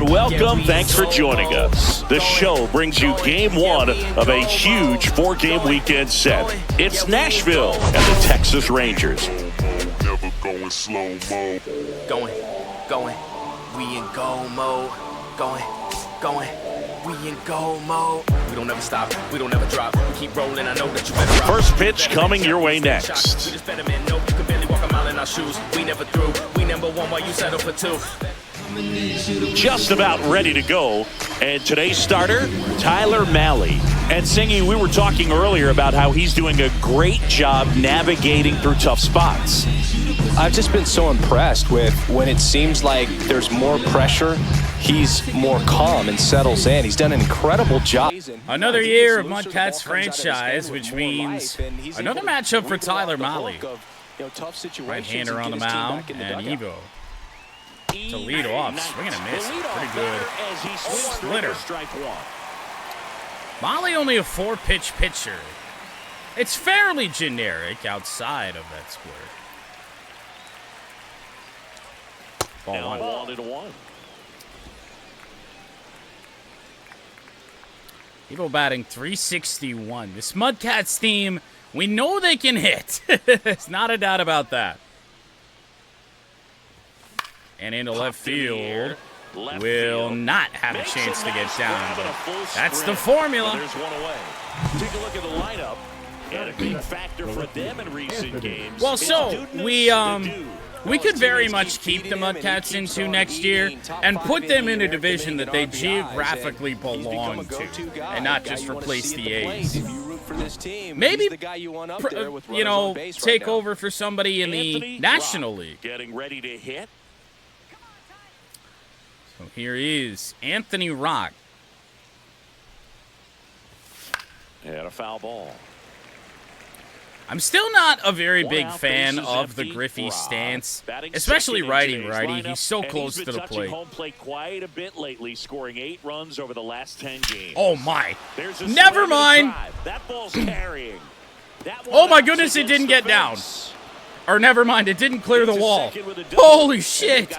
and welcome. Thanks for joining us. The show brings you game one of a huge four-game weekend set. It's Nashville and the Texas Rangers. Never going slow-mo. Going. We in go mode. Going. We in go mode. We don't ever stop. We don't ever drop. We keep rolling. I know that you better rock. First pitch coming your way next. We just better man know you can barely walk a mile in our shoes. We never through. We number one while you settle for two. Just about ready to go. And today's starter, Tyler Mahle. And Singy, we were talking earlier about how he's doing a great job navigating through tough spots. I've just been so impressed with when it seems like there's more pressure, he's more calm and settles in. He's done an incredible job. Another year of MudCats franchise, which means another matchup for Tyler Mahle. Right-hander on the mound, and Evo to lead off. Swing and a miss. Pretty good splitter. Mahle only a 4-pitch pitcher. It's fairly generic outside of that splitter. Ball one. Evo batting .361. This MudCats team, we know they can hit. There's not a doubt about that. And into left field, will not have a chance to get down, but that's the formula. There's one away. Take a look at the lineup, and a big factor for them in recent games. Well, so we could very much keep the MudCats into next year and put them in a division that they geographically belong to, and not just replace the A's. Maybe, take over for somebody in the National League. Getting ready to hit. So here is Anthony Rock. And a foul ball. I'm still not a very big fan of the Griffey stance, especially righty-righty. He's so close to the plate. Home plate quite a bit lately, scoring 8 runs over the last 10 games. Oh my! Never mind. That ball's carrying. Oh my goodness! It didn't get down. Or never mind, it didn't clear the wall. Holy shit!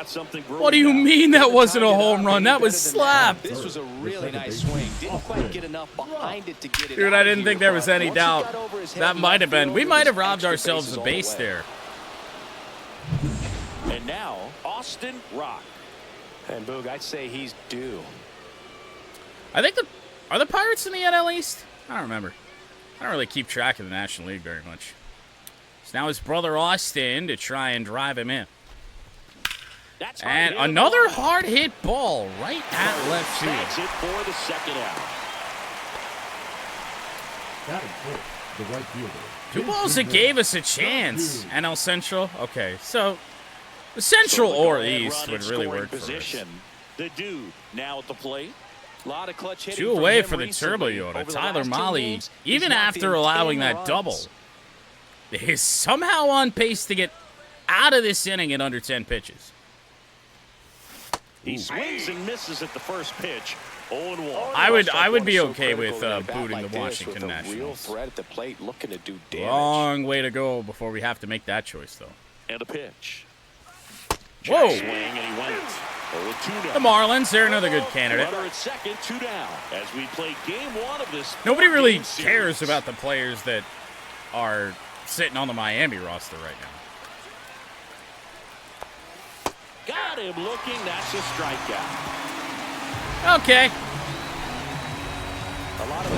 What do you mean that wasn't a home run? That was slapped. This was a really nice swing. Didn't quite get enough behind it to get it. Dude, I didn't think there was any doubt. That might have been. We might have robbed ourselves a base there. And now, Austin Rock. And Boog, I'd say he's due. I think are the Pirates in the NL East? I don't remember. I don't really keep track of the National League very much. Now his brother Austin to try and drive him in. And another hard hit ball right at left field. That's it for the second out. 2 balls that gave us a chance. NL Central. Okay, so the Central or East would really work for us. The dude now at the plate. 2 away for the Turbo Yoda. Tyler Mahle, even after allowing that double, is somehow on pace to get out of this inning in under 10 pitches. He swings and misses at the first pitch. 0-1. I would be okay with booting the Washington Nationals. Long way to go before we have to make that choice, though. And a pitch. Whoa! Swing and he went. The Marlins, they're another good candidate. Runner at second, 2 down. As we play game 1 of this. Nobody really cares about the players that are sitting on the Miami roster right now. Got him looking. That's a strikeout. Okay.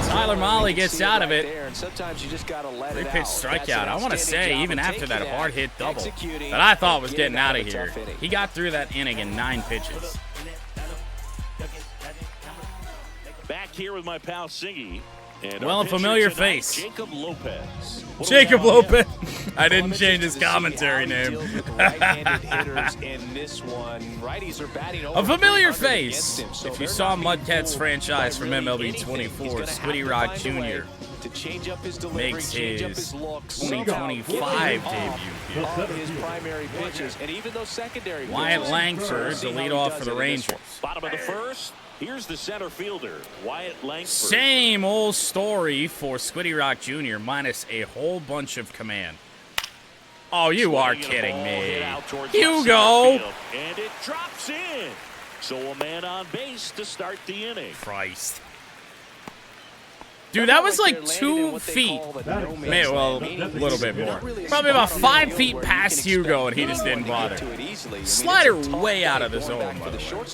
Tyler Mahle gets out of it. 3-pitch strikeout. I want to say, even after that hard hit double that I thought was getting out of here, he got through that inning in 9 pitches. Back here with my pal Singy. Well, a familiar face. Jacob Lopez. Jacob Lopez. I didn't change his commentary name. A familiar face. If you saw MudCats franchise from MLB 24, Squiddy Rock Jr. makes his 2025 debut. Wyatt Langford to lead off for the Rangers. Bottom of the first. Here's the center fielder, Wyatt Langford. Same old story for Squiddy Rock Jr. minus a whole bunch of command. Oh, you are kidding me. Hugo! And it drops in. So a man on base to start the inning. Christ. Dude, that was like 2 feet. Maybe, well, a little bit more. Probably about 5 feet past Hugo, and he just didn't bother. Slider way out of the zone, by the way.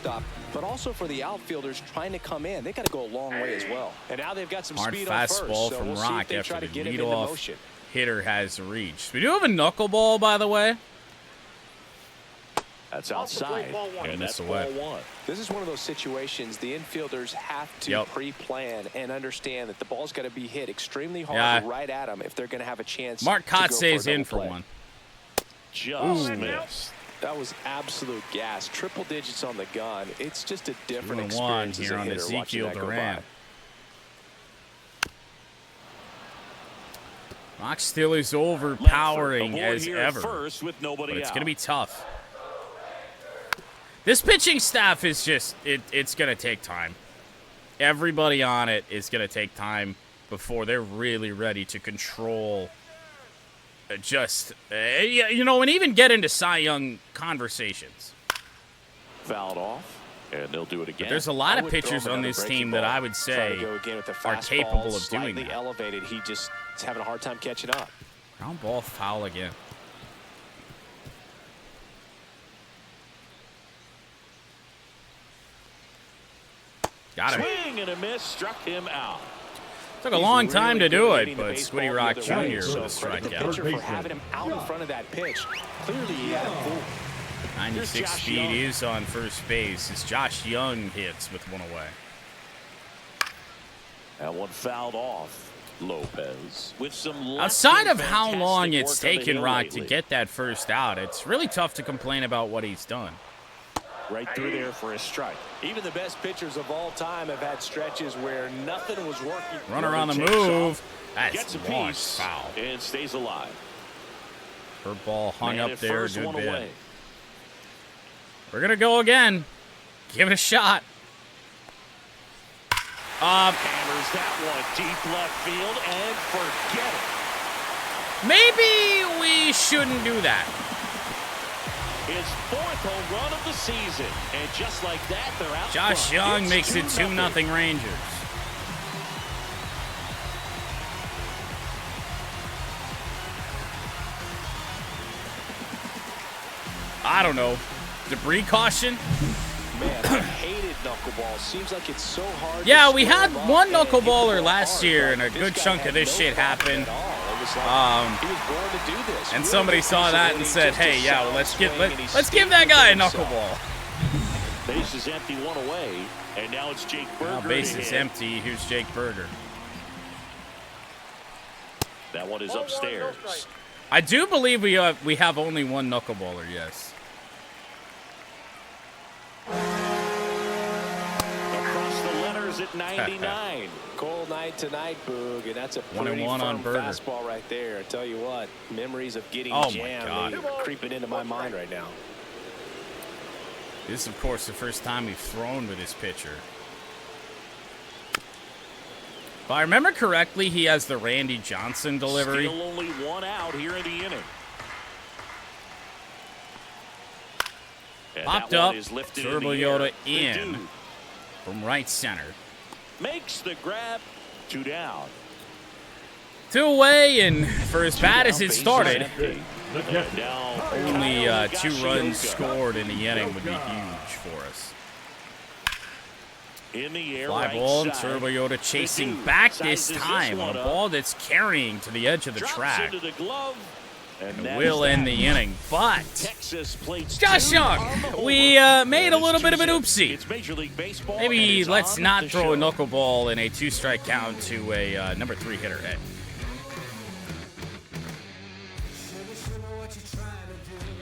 But also for the outfielders trying to come in, they got to go a long way as well. And now they've got some Hard speed on first, fastball so from we'll see Rock if they after try the to get him into leadoff motion. hitter has reached. We do have a knuckleball, by the way. That's outside, and that's ball one. This is one of those situations the infielders have to pre-plan and understand that the ball's got to be hit extremely hard right at them if they're going to have a chance. MudCats stays in for one. Just missed. That was absolute gas. Triple digits on the gun. It's just a different 2-1 experience here as a on hitter watching Ezekiel that go Duran. by. Rock still is overpowering as ever, first with nobody but it's out. going to be tough. This pitching staff is just, it's going to take time. Everybody on it is going to take time before they're really ready to control you know, and even get into Cy Young conversations. Fouled off, and they'll do it again. But there's a lot of pitchers on this team that I would say are capable of doing that. Elevated, he just is having a hard time catching up. Ground ball foul again. Got him. Swing and a miss, struck him out. Took a long time to do it, but Squiddy Rock Jr. with a strikeout. For having him out in front of that pitch. Clearly he had him fooled. 96 speed is on first base as Josh Young hits with one away. That one fouled off. Lopez with some outside of how long it's taken Rock to get that first out, it's really tough to complain about what he's done. Right through there for a strike. Even the best pitchers of all time have had stretches where nothing was working. Runner on the move. That's gets a piece. Foul. And stays alive. Her ball hung up there a good bit. Away. We're going to go again. Give it a shot. Hammers that one deep left field and forget it. Maybe we shouldn't do that. His 4th home run of the season. And just like that, they're out. Josh Young makes it 2-0 Rangers. I don't know. Debris caution? Man, I hated knuckleball. Seems like it's so hard. Yeah, we had one knuckleballer last year, and a good chunk of this shit happened. And somebody saw that and said, "Hey, yeah, well, let's give that guy a knuckleball." Base is empty, one away, and now it's Jake Berger. Now base is empty. Here's Jake Berger. That one is upstairs. I do believe we have only one knuckleballer. Yes. Across the letters at 99. Cold night tonight, Boog, and that's a pretty 1-1 on firm Berger. fastball right there. I tell you what, memories of getting Oh my jammed God. are creeping into my mind right now. This is, of course, the first time we've thrown with this pitcher. If I remember correctly, he has the Randy Johnson delivery. Still only one out here in the inning. And Popped that one up, is lifted Turbo in the air. Yoda The in dude from right center. makes the grab, 2 down. 2 away, and for as bad as it started, And now only Kyle 2 runs Higashioka scored in the inning would be huge for us. in the air, Fly right ball, and side. Turbo Yoda chasing dude back sizes this this time on one a up. ball that's carrying to the edge of the Drops track. into the glove, and And that will is end that. the inning, but Texas plates Josh 2 Young, on the we over. made a little bit of an oopsie. It's Major League Baseball. Maybe and it's let's on not the throw a show. knuckleball in a 2-strike count to a number 3 hitter head.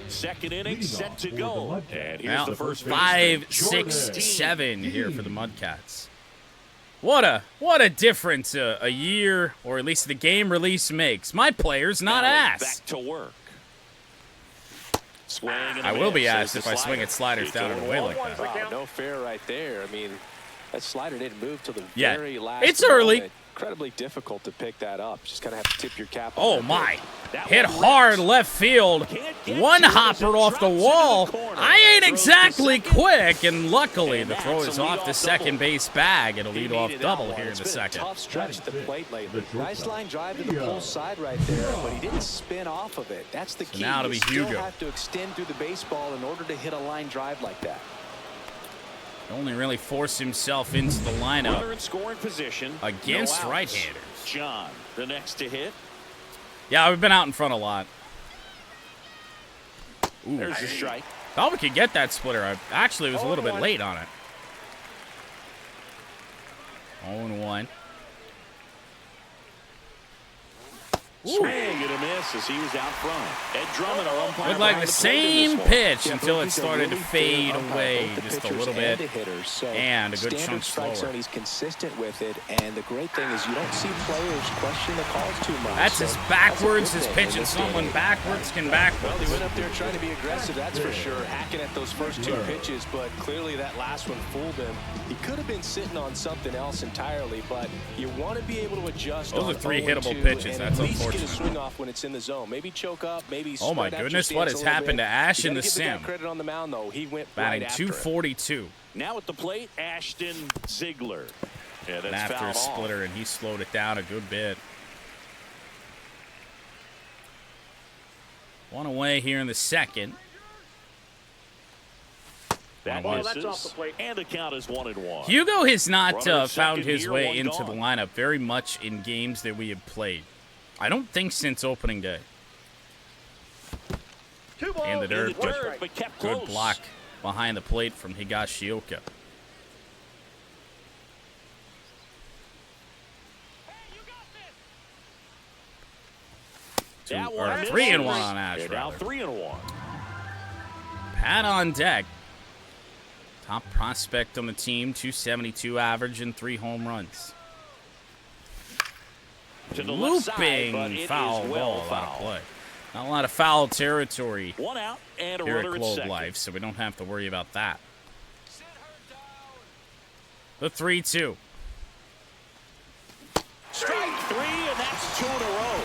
Second inning set to go. And here's Well, the first 5, baseman, 6, Jordan 7 here for the MudCats. What a difference a year, or at least the game release, makes. My player's not Valley ass. Back to work. Swing and I a will be miss. asked There's if I the swing at sliders It's down and 0-1. away like that. Wow, no fair right there. I mean, that slider didn't move till the Yeah, very last it's early. moment. incredibly difficult to pick that up. Just kind of have to tip your cap. Oh, my. Hit hard left field. One hopper off the wall. I ain't exactly quick, and luckily the throw is off the second base bag. It'll lead off double here in the second. Tough stretch at the plate lately. Nice line drive to the pull side right there, but he didn't spin off of it. That's the key. Now it'll be Hugo. You still have to extend through the baseball in order to hit a line drive like that. Only really force himself into the lineup Runner in scoring position against no outs. right-handers. John, the next to hit. Yeah, we've been out in front a lot. Ooh. There's your strike. Thought we could get that splitter. I actually was a little bit late on it. 0-1. Swing and a miss as he was out front. Ed Drummond, our umpire. Looked like the behind same plate in this one. pitch until it started to fade away just a little bit. And a good chunk slower. He's consistent with it, and the great thing is you don't see players question the calls too much. That's as backwards as pitching someone backwards can backwards. Well, he went up there trying to be aggressive, that's for sure, hacking at those first two pitches, but clearly that last one fooled him. He could have been sitting on something else entirely, but you want to be able to adjust. Those are 3 hittable pitches. That's unfortunate. Get a swing off when it's in the zone. Maybe choke up, maybe. Oh my goodness, what has happened to Ash in the sim? Credit on the mound though. He went batting right .242. Now at the plate, Ashton Ziegler. Yeah, that's after a fouled splitter, off. and he slowed it down a good bit. 1 away here in the second. That misses, and the count is 1-1. Hugo has not Runner at found second his here, way one into gone. the lineup very much in games that we have played. I don't think since opening day. In the dirt, but kept good close. block behind the plate from Higashioka. That Or one 3-1 misses. on Ash, And now rather. 3-1. Pat on deck. Top prospect on the team, .272 average and 3 home runs. To the left side, but Looping it foul is well ball, a lot of fouled. play. Not a lot of foul territory 1 out and a here at runner at Globe second. Life, so we don't have to worry about that. The 3-2. Strike 3, and that's 2 in a row.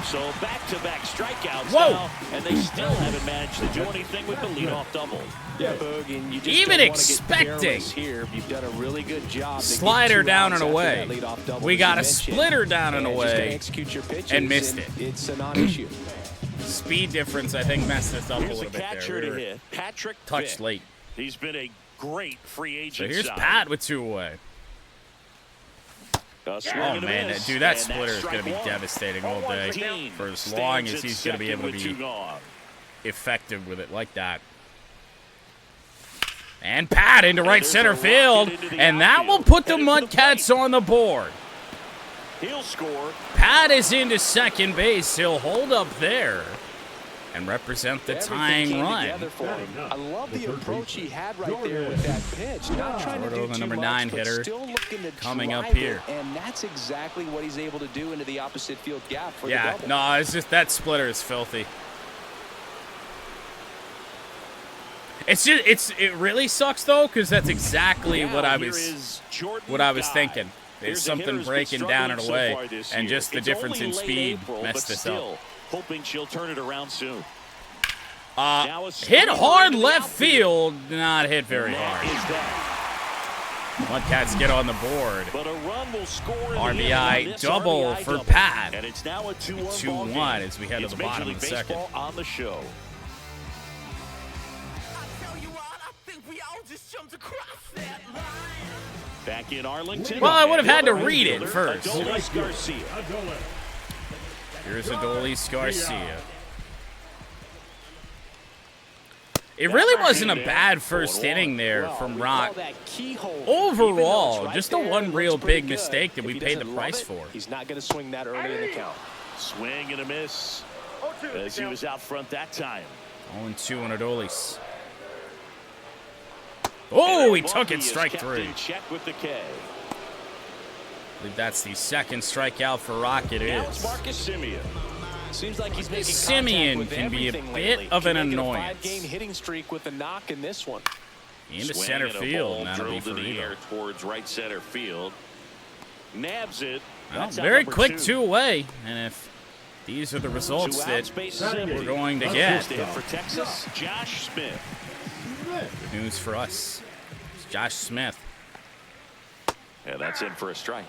So back-to-back strikeouts Whoa. now, and they still haven't managed to do anything with the leadoff double. Yeah, Boog, and you just Even don't wanna get expecting. careless here. You've done a really good job. to get Slider 2 down outs and after away. that leadoff double, We as got you a mentioned. splitter down and just gotta away execute your pitches, and missed it. It's a non-issue. Speed difference, I think, messed us up a Here's little the bit catcher there. to We were hit, Patrick touched Vick. late. He's been a great free agent. So here's signing. Pat with 2 away. A swing Oh, and a man, miss, dude, that and splitter is going to be strike 1. devastating all day for as long as he's going to be able to be effective with it like that. And Pat into right there's center a rocket field, into the and that will outfield. put the Headed to the MudCats on the board. He'll score. Pat is into second base. He'll hold up there and represent the Everything tying came run. together for him. I love the approach he had right there with that pitch. Not trying to do Roto, the too number much, 9 but hitter, still looking to coming up drive here. it, and that's exactly what he's able to do into the opposite field gap for the Yeah, double. no, it's just that splitter is filthy. It really sucks though, because that's exactly Now what I here was is Jordan what Guy. thinking. Here's Is a something hitter who's been breaking down and struggling so away, far this and year. just the It's difference only in late speed April, messed but us still, up. hoping she'll turn it around soon. Hit straight hard into the left outfield. field, not hit very That hard. is that. MudCats get on the board. But a run will score in the RBI end on this double RBI for double. Pat. And it's now a 2-1 2-1 ball game. as we head to It's the bottom Major of the League second. Baseball on the show. Back in Arlington. Well, I would have had to And read it fielder, first. Adolis Garcia. Here's Adolis Garcia. It really wasn't a bad first inning there from Rock. Overall, just the one real big mistake that we paid the price for. He's not going to swing that early in the count. Swing and a miss as he was out front that time. 0-2 on Adolis. Oh, he took it, strike 3. Check with the K. I believe that's the second strikeout for Rock. It Now it's is. Marcus Semien. Seems like he's making Simeon contact with can be a everything bit lately. of an Can make it a annoyance. 5-game hitting streak with a knock in this one. Into Swing center and a field, ball and that'll be drilled for in the Eagle. air towards right center field. Nabs it. Well, That's out very number quick 2. 2 away. And if these are the results that we're going to get, First hit for Texas, Josh Smith. good news for us. It's Josh Smith. Yeah, that's in for a strike.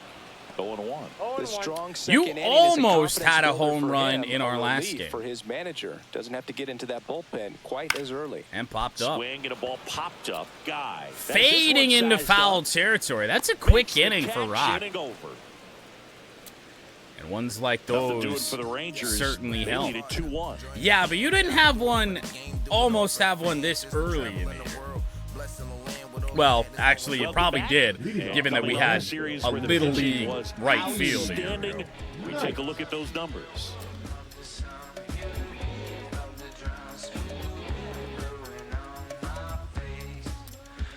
0-1. The strong You second inning is a almost confidence had a builder home for run him, in a our last relief game. for his manager. Doesn't have to get into that bullpen quite as early. And popped up. Swing and a ball popped up. Guy. Fading into foul territory. That's a quick inning for Rock. And ones like those For the Rangers, certainly they help. needed 2-1. Yeah, but you didn't have one, almost have one this early in the year. Well, actually, you probably did, given that we had a little league right field here. We take a look at those numbers.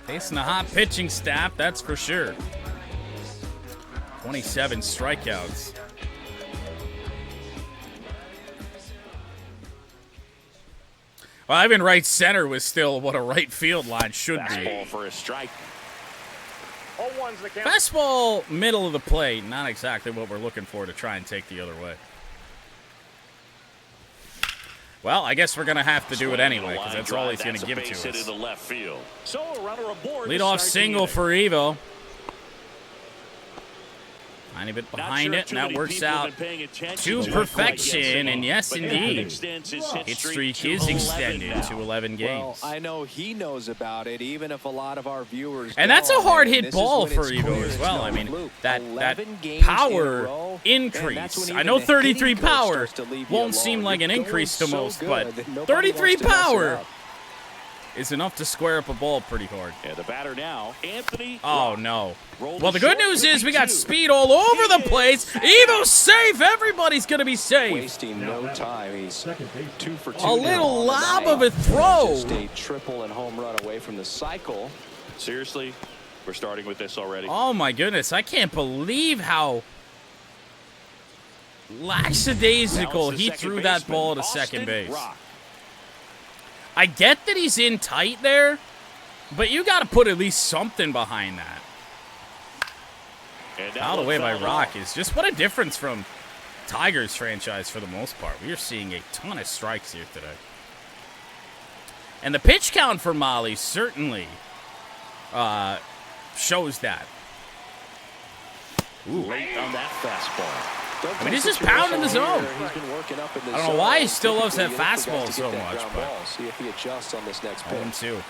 Facing a hot pitching staff, that's for sure. 27 strikeouts. Well, even right center was still what a right field line should be. Fastball for a strike. Fastball, middle of the plate, not exactly what we're looking for to try and take the other way. Well, I guess we're going to have to do it anyway, because that's all he's going to give to us. Into left field. So a runner aboard. Leadoff single for Evo. Tiny bit behind it, and that works out to perfection, and yes, indeed, hit streak is extended to 11 games. Well, I know he knows about it, even if a lot of our viewers And that's a don't. hard And hit this ball is when for it's Evo clear as it's well. no I mean, fluke. that 11 games in a power row, and that's increase. when I even know the 33 hitting coach power starts to leave you won't alone. seem like an You're increase to going so most, good but that nobody 33 wants to mess it power up. is enough to square up a ball pretty hard. Yeah, the batter now, Anthony. Oh, Rock. no. Rolled Well, the to good short, news is we got 52. speed all over the place. Evo's safe. Everybody's going to be safe. Wasting no time. He's 2 for 2 A little now lob on of the a night. throw. Just a triple and home run away from the cycle. Seriously, we're starting with this already. Oh, my goodness. I can't believe how lackadaisical he threw that ball to second base. Rock. I get that he's in tight there, but you got to put at least something behind that. And that Fouled one away by fouled Rock off. is just what a difference from Tigers franchise for the most part. We are seeing a ton of strikes here today. And the pitch count for Molly certainly shows that. Late on that fastball. I mean, he's just pounding the zone. He's been working up in the I don't know why he zone. still loves that Typically, you look for fastball guys to so get that much, ground but- ball. See if he adjusts on this next pitch. 0-2.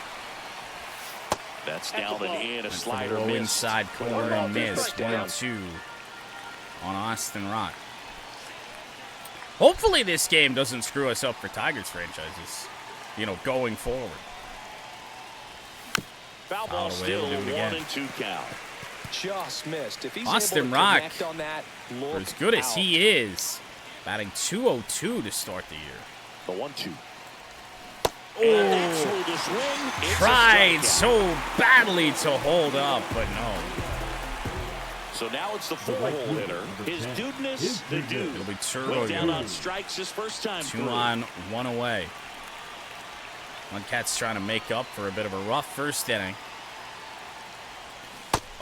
That's down and in, a Went for the slider low miss. inside corner and missed. 1-2 on Austin Rock. Hopefully this game doesn't screw us up for Tigers franchises, going forward. Foul ball Fouled away, still we'll do it again. 1-2 count. Just missed. If he's Austin able to Rock, connect on that, For look as good as out. he is, batting .202 to start the year. The 1-2. Oh, tried so badly to hold up, but no. So now it's the four-hole hitter. His dudeness, the dude. It'll be Turbo Went down on Dude. strikes his first time 2 through. on, 1 away. MudCats trying to make up for a bit of a rough first inning.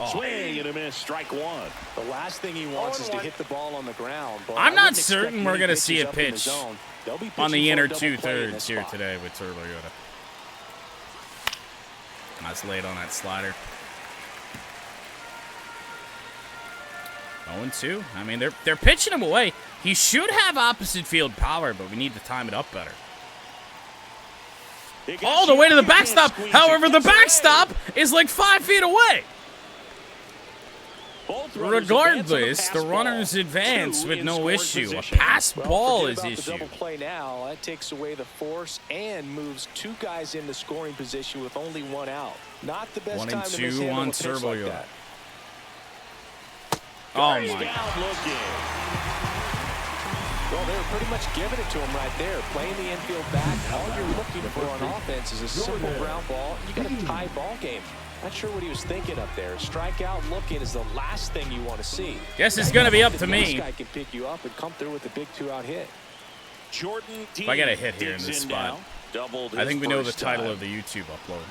Oh. Swing and a miss, strike one. The last thing he wants is to hit the ball on the ground. But I'm I not wouldn't expect certain we're many going to see a pitches up in the pitch zone. They'll be on pitching the for a inner double play in 2/3 this here spot. today with Turbo Yoda. That's late on that slider. 0-2. I mean, they're pitching him away. He should have opposite field power, but we need to time it up better. All the way to the backstop. However, the backstop is like 5 feet away. Regardless, the runners advance with no issue. A pass ball is forget about the issue. double play now. That takes away the force and moves 2 guys into scoring position with only 1 out. Not the best 1 time and to 2 mishandle on a pitch Turbo like Yoda. that. Oh He's my. down looking. Well, they were pretty much giving it to him right there. Playing the infield back. All you're looking for on offense is a simple ground ball. You got a tie ball game. Not sure what he was thinking up there. Strikeout looking is the last thing you want to see. Guess it's going to be up to This me. guy can pick you up and come through with a big 2-out hit. Jordan If I get a hit here in digs this in spot, now. Doubled I think we know the first title time. of the YouTube upload.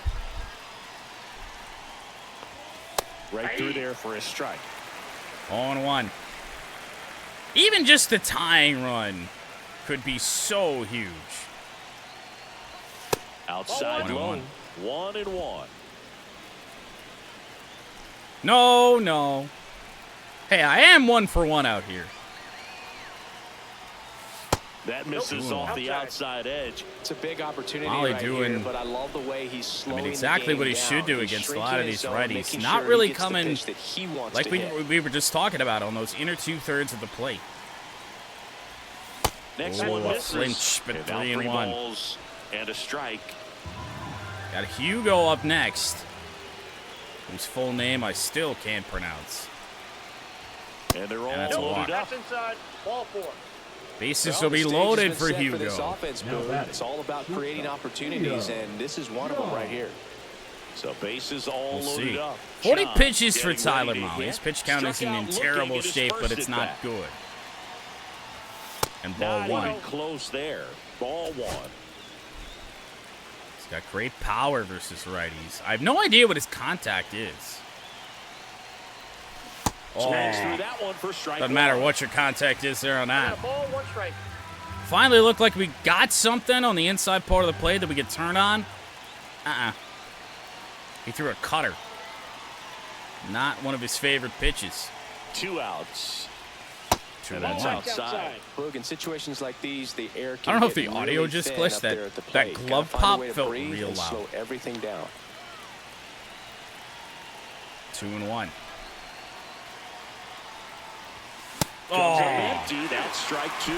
Right through there for a strike. 0-1. Even just the tying run could be so huge. Outside low. 1-1. No, no. Hey, I am 1 for 1 out here. That misses off the outside edge. It's a big opportunity Molly right doing, here, but I love the way he's slowing exactly the what game he should do down. against He's a lot of shrinking these his zone, righties. making Not sure really he gets the coming pitch that he wants like to we hit. were just talking about on those inner 2/3 of the plate. Next Oh, one a misses. flinch, but And now 3 3 and 1. balls and a strike. Got Hugo up next, whose full name I still can't pronounce. And they're all And that's a walk. loaded up. Bases Well, will be the stage loaded has for been set for this Hugo. offense, Boone. It's all about creating opportunities, and this is one of them right here. So bases all We'll loaded see. up. 40 John pitches for getting Tyler ready to Mahle. hit. His pitch count Struck isn't in out looking terrible at his shape, but first it's at not bat. good. And ball Not 1. even close there. Ball 1. He's got great power versus righties. I have no idea what his contact is. Smashed through that one for strike Doesn't matter 1. what your contact is there on that. Finally looked like we got something on the inside part of the plate that we could turn on. He threw a cutter. Not one of his favorite pitches. 2 outs. 2 And that's 1. outside. Look, in situations like these, the air I can don't know if get the audio really just thin glitched. up there at the That plate. glove Gotta find a pop way to felt breathe real and loud. slow everything down. 2 and 1. Comes up Oh, empty. That's strike 2.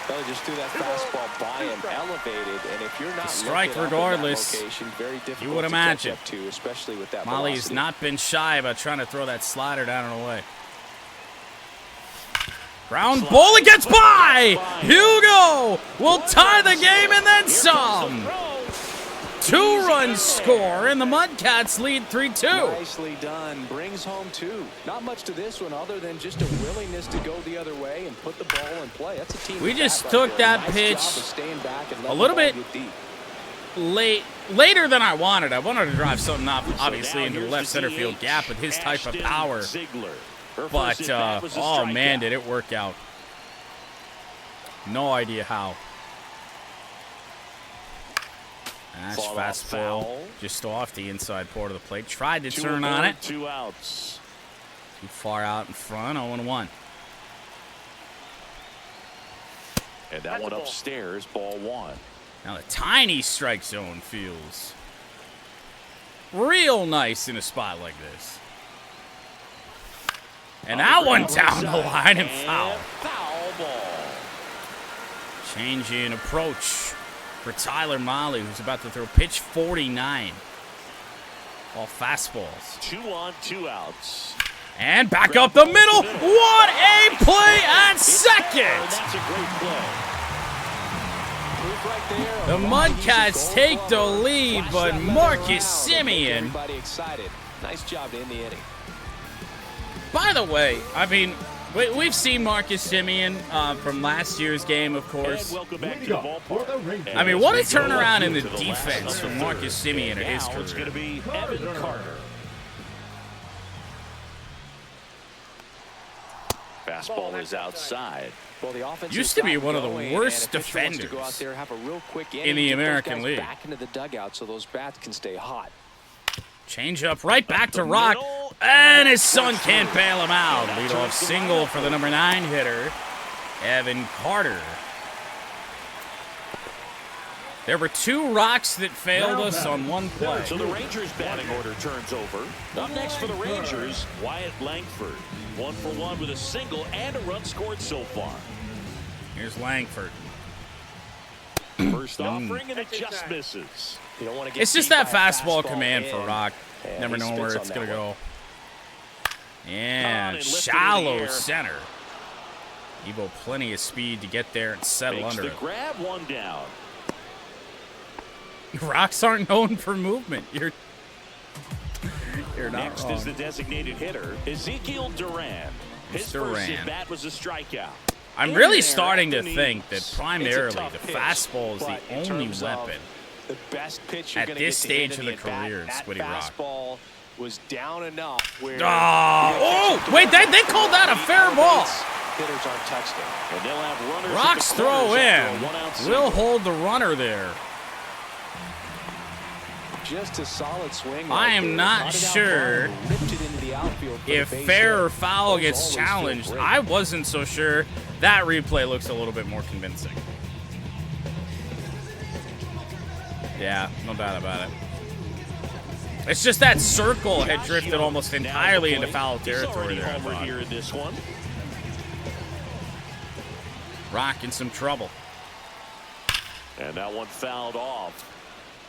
Well, just threw that fastball by him, elevated, and if you're not strike looking up in that regardless. location, very difficult would to imagine. catch up to, especially with that Molly's velocity. not been shy about trying to throw that slider down and away. Ground ball, it gets by! Hugo will tie the game and then some! 2-run score, and the MudCats lead 3-2. Nicely done. Brings home 2. Not much to this one other than just a willingness to go the other way and put the ball in play. That's a team. We at just bat took right there. that Nice pitch job of staying back and a letting little the ball bit get deep. later than I wanted. I wanted to drive something up, obviously, now into the here's left the center field DH, gap with his type of Ashton power. Ziegler. Her But, first at-bat was a oh man, strikeout. did it work out. No idea how. That's Fought off fastball foul. just off the inside part of the plate. Tried to 2 turn aboard, on it. 2 outs. Too far out in front, 0-1. And that one upstairs, ball 1. Now the tiny strike zone feels real nice in a spot like this. And that one down the line and foul. Foul ball. Change in approach for Tyler Mahle, who's about to throw pitch 49. All fastballs. 2 on, 2 outs. And back up the middle. What a play at second! That's a great play. Proof right there. The MudCats take the lead, but Flash that Marcus letter around. Simeon. Everybody excited. Nice job to end the inning. By the way, I mean, we've seen Marcus Simeon from last year's game, of And course. welcome back to the ballpark. I mean, what a As we go turnaround in the to last defense of from the Marcus third. Simeon And in his now it's career. going to be Evan Carter. Fastball is outside. Well, the offense Used has to be gotten one of the going, worst and a pitcher wants to go defenders out there, have a real quick in inning, the get those American guys League. back into the dugout so those bats can stay hot. Change up right back to Rock. And his son can't bail him out. Leadoff single for the number 9 hitter, Evan Carter. There were 2 rocks that failed us on one play. So the Rangers batting order turns over. Up next for the Rangers, Wyatt Langford. 1 for 1 with a single and a run scored so far. Here's Langford. First offering and it just misses. You don't want to get It's just beat that by a fastball command in. for Rock. And Never he know where spits it's on going to that go. one. And and lifted in the shallow air. center. Evo plenty of speed to get there and settle Makes under the it. grab, 1 down. Rocks aren't known for movement. You're not Next wrong. is the designated hitter, Ezekiel Duran. His first Duran. at-bat was a strikeout. I'm In really there starting to at the think knees. that primarily It's a tough the pitch, fastball is the but in only terms of weapon. The best pitch you're At gonna this get to hit stage in of the at-bat, career in that Squiddy Rock. fastball was down enough where... Oh, wait, they called that a fair ball. Hitters aren't touched it. And they'll have runners Rock's at the throw corners after a in. one-out We'll single. hold the runner there. Just a solid swing. I am not sure if fair or foul gets challenged. I wasn't so sure. That replay looks a little bit more convincing. Yeah, no doubt about it. It's just that circle had drifted almost entirely into foul territory there, I thought. Here in this one. Rock in some trouble. And that one fouled off.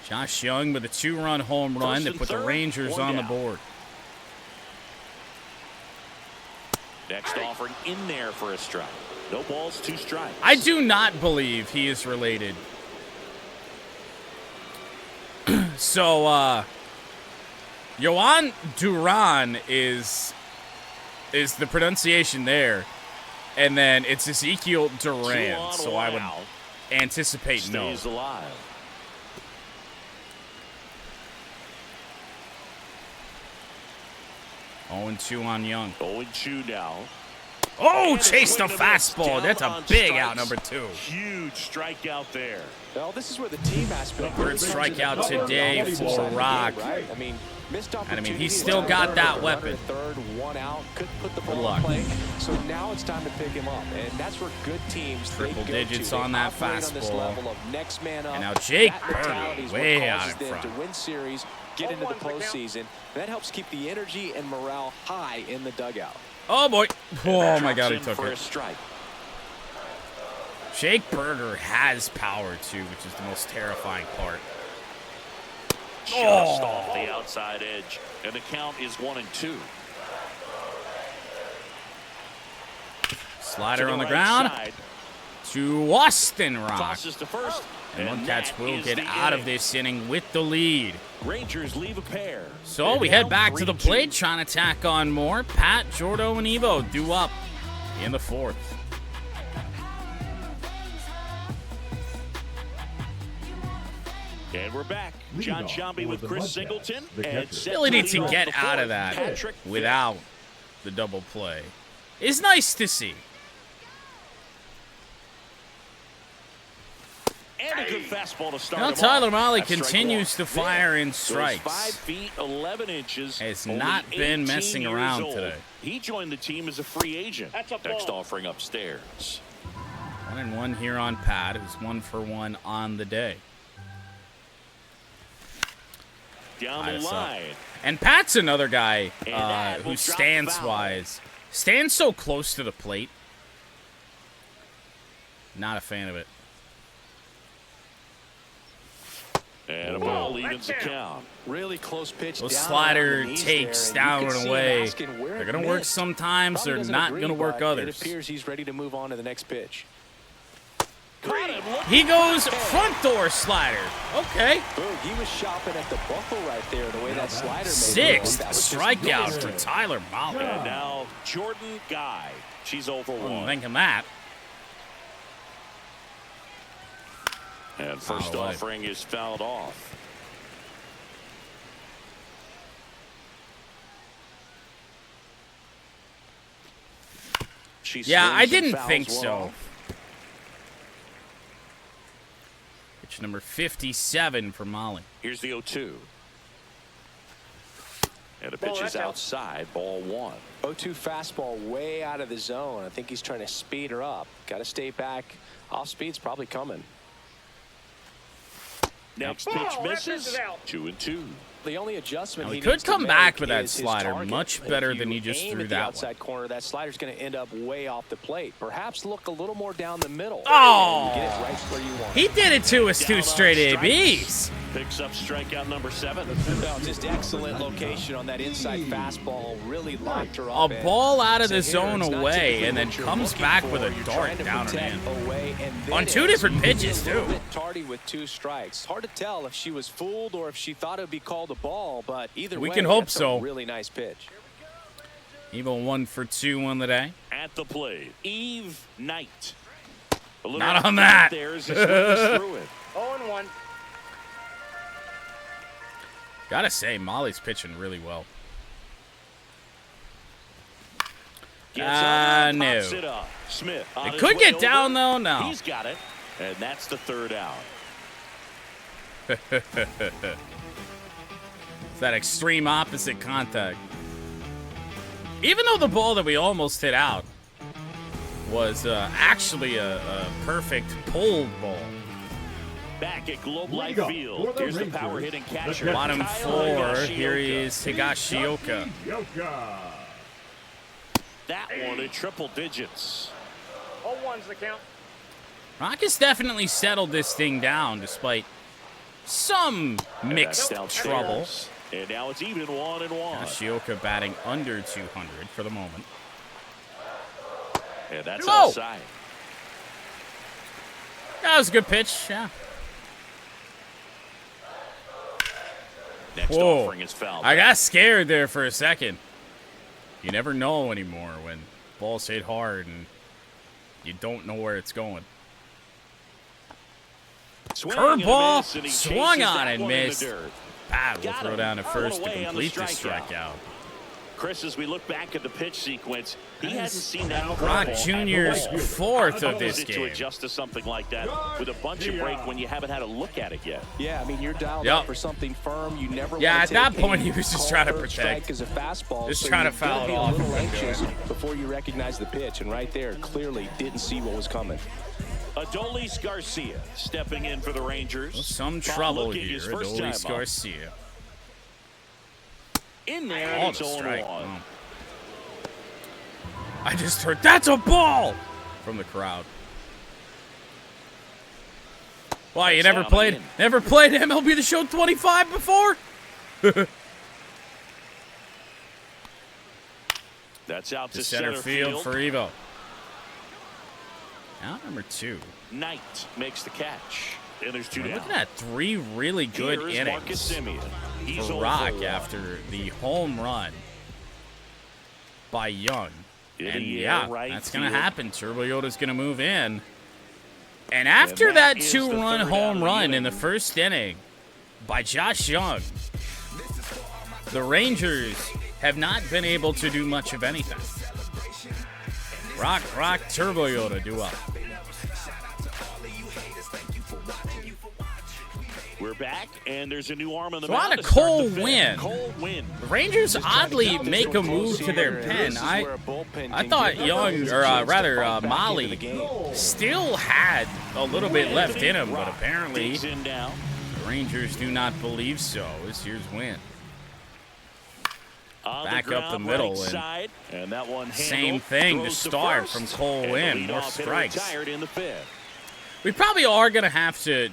Josh Young with a 2-run home run that put the Rangers on the board. Next offering in there for a strike. No balls, 2 strikes. I do not believe he is related. So, Yohan Duran is the pronunciation there. And then it's Ezekiel Duran. So I would anticipate no. Stays alive. Oh, 0-2 on Young. 0-2 now. Oh, And chased a swing and a miss fastball. down That's a on big strikes. out, number 2. Huge strikeout there. Well, this is where the team aspect. Third strikeout today for Rock. Right? I mean, missed opportunity. he's still got that weapon. Third, 1 out. Couldn't put the Good ball luck. in play. So now it's time to pick him up, and that's where good teams Triple they go digits to. on They that operate on this fastball. level of next man up. And now Jake That mentality is Purdy what way causes out in them front. to win series, get into the postseason. That helps keep the energy and morale high in the dugout. Oh, boy. Oh, my God, he Drops in took for a it. strike. Jake Berger has power, too, which is the most terrifying part. Just off the outside edge. And the count is 1-2. Slider To on the right ground side. to Austin Rock. Tosses to first. And MudCats that will is get the out of inning. this inning with the lead. Rangers leave a pair. So They're we head down back to the 3-2. plate, trying to tack on more. Pat, Jordo, and Evo due up in the 4th. And we're back. John Shambi with Chris Singleton. And set Really to need to lead get off the out of fourth, that Patrick without the double play. It's nice to see. And a good fastball to start Now him Tyler off. Mahle That's strike continues one. to fire in Goes strikes. 5 feet 11 inches. Has only not been 18 messing years around old. today. He joined the team as a free agent. Next offering upstairs. 1-1 here on Pat, who's 1 for 1 on the day. Down Tied the us up. line. And Pat's another guy And that will who drop stance-wise stands so close to the plate. Not a fan of it. And a ball evens the count. Really close pitch. Those down slider around the knees takes there, and you down can and see him away. asking where They're it going to work missed. sometimes. Probably They're doesn't not agree, going to work but others. It appears he's ready to move on to the next pitch. Caught him. Look. He goes front door slider. Okay. Boom, he was shopping at the buckle right there, the way that slider made. 6th That was just strikeout missed. for Tyler Mahle. And now Jordan Guy. She's over Oh, 1. thinking that. And first Foul away. offering is fouled off. She Yeah, swings I and didn't fouls think one so. off. Pitch number 57 for Mahle. Here's the 0-2. And the pitch is outside, ball 1. 0-2 fastball way out of the zone. I think he's trying to speed her up. Got to stay back. Off speed's probably coming. Next pitch misses. 2-2. The only adjustment Now, he he could needs to come back make with that is his slider target. much If better you than he just aim threw at the that one. outside corner, that slider's going to end up way off the plate. Perhaps look a little more down the middle. Oh! And get it right where you want. He did it to us Down 2 on straight strikes. ABs. Picks up strikeout number 7. Well, just excellent location on that inside fastball. Really locked her A up. and ball out of the so here, zone it's not away typically and then what you're comes looking back for. with a You're dart trying to down and protect in. away, and then On 2 it's different pitches, a little too. bit tardy with 2 strikes. Hard to tell if she was fooled or if she thought it would be called a ball, but either We way, can hope that's so. a really nice pitch. Evo 1 for 2 on the day. At the plate, Eve Knight. A little Not on off that. There as he swings through it. 0-1. Gotta say, Molly's pitching really well. No. It up. Smith on It his could way get over. down, though. No. He's got it, and that's the third out. It's that extreme opposite contact. Even though the ball that we almost hit out was actually a perfect pulled ball. Back at Globe Life Field, here's the power hitting catcher. Bottom Tyler four, Higashioka. here is Higashioka. That one in triple digits. Rock has definitely settled this thing down despite some mixed trouble. And now it's even 1-1. Higashioka batting under 200 for the moment. And that's Whoa. outside. That was a good pitch, yeah. Next Whoa. offering is foul. I got scared there for a second. You never know anymore when balls hit hard and you don't know where it's going. Curveball, swung on and missed. Pat will throw down at first to complete the strikeout. Chris, as we look back at the pitch sequence, he hadn't seen that. Rock Jr.'s fourth of this To game. adjust to something like that with a bunch of break when you haven't had a look at it yet. Yeah, I mean, you're dialed Yep. up for something firm. You never Yeah, want at to that take point, any he was just call trying to or protect. strike as a fastball, Just so trying to you're foul gonna it be off a little and anxious go. before you recognize the pitch, and right there, clearly didn't see what was coming. Adolis Garcia stepping in for the Rangers. Some Bob trouble looking here. his first Adolis time up. Garcia. In there, Oh, it's the strike. 0-1. Oh. I just heard, that's a ball! From the crowd. Why, you never played MLB The Show 25 before? That's out To center field for Evo. Out number 2. Knight makes the catch. And there's 2 We're down. looking at 3 really good Here's Marcus innings Semien. He's for 0 Rock for 1. after the home run by Young. In And the yeah, air, right that's going to field. happen. Turbo Yoda's going to move in. And after And that is the 2-run third home out of the run in inning. the first inning by Josh Young, the Rangers have not been able to do much of anything. Rock, Turbo Yoda, do up. We're back, and there's a new arm on the So on mound a to start Cole the fifth. Winn. Cole Winn. The Rangers oddly make a move to their pen. I thought Young, or rather Molly, still had a little bit left in him, but apparently Digs in down. the Rangers do not believe so. Here's Winn. On Back the up the ground, middle, right and side, and that one same handled, thing to throws start first, from Cole and Winn. the More leadoff hitter strikes. retired in the fifth. We probably are going to have to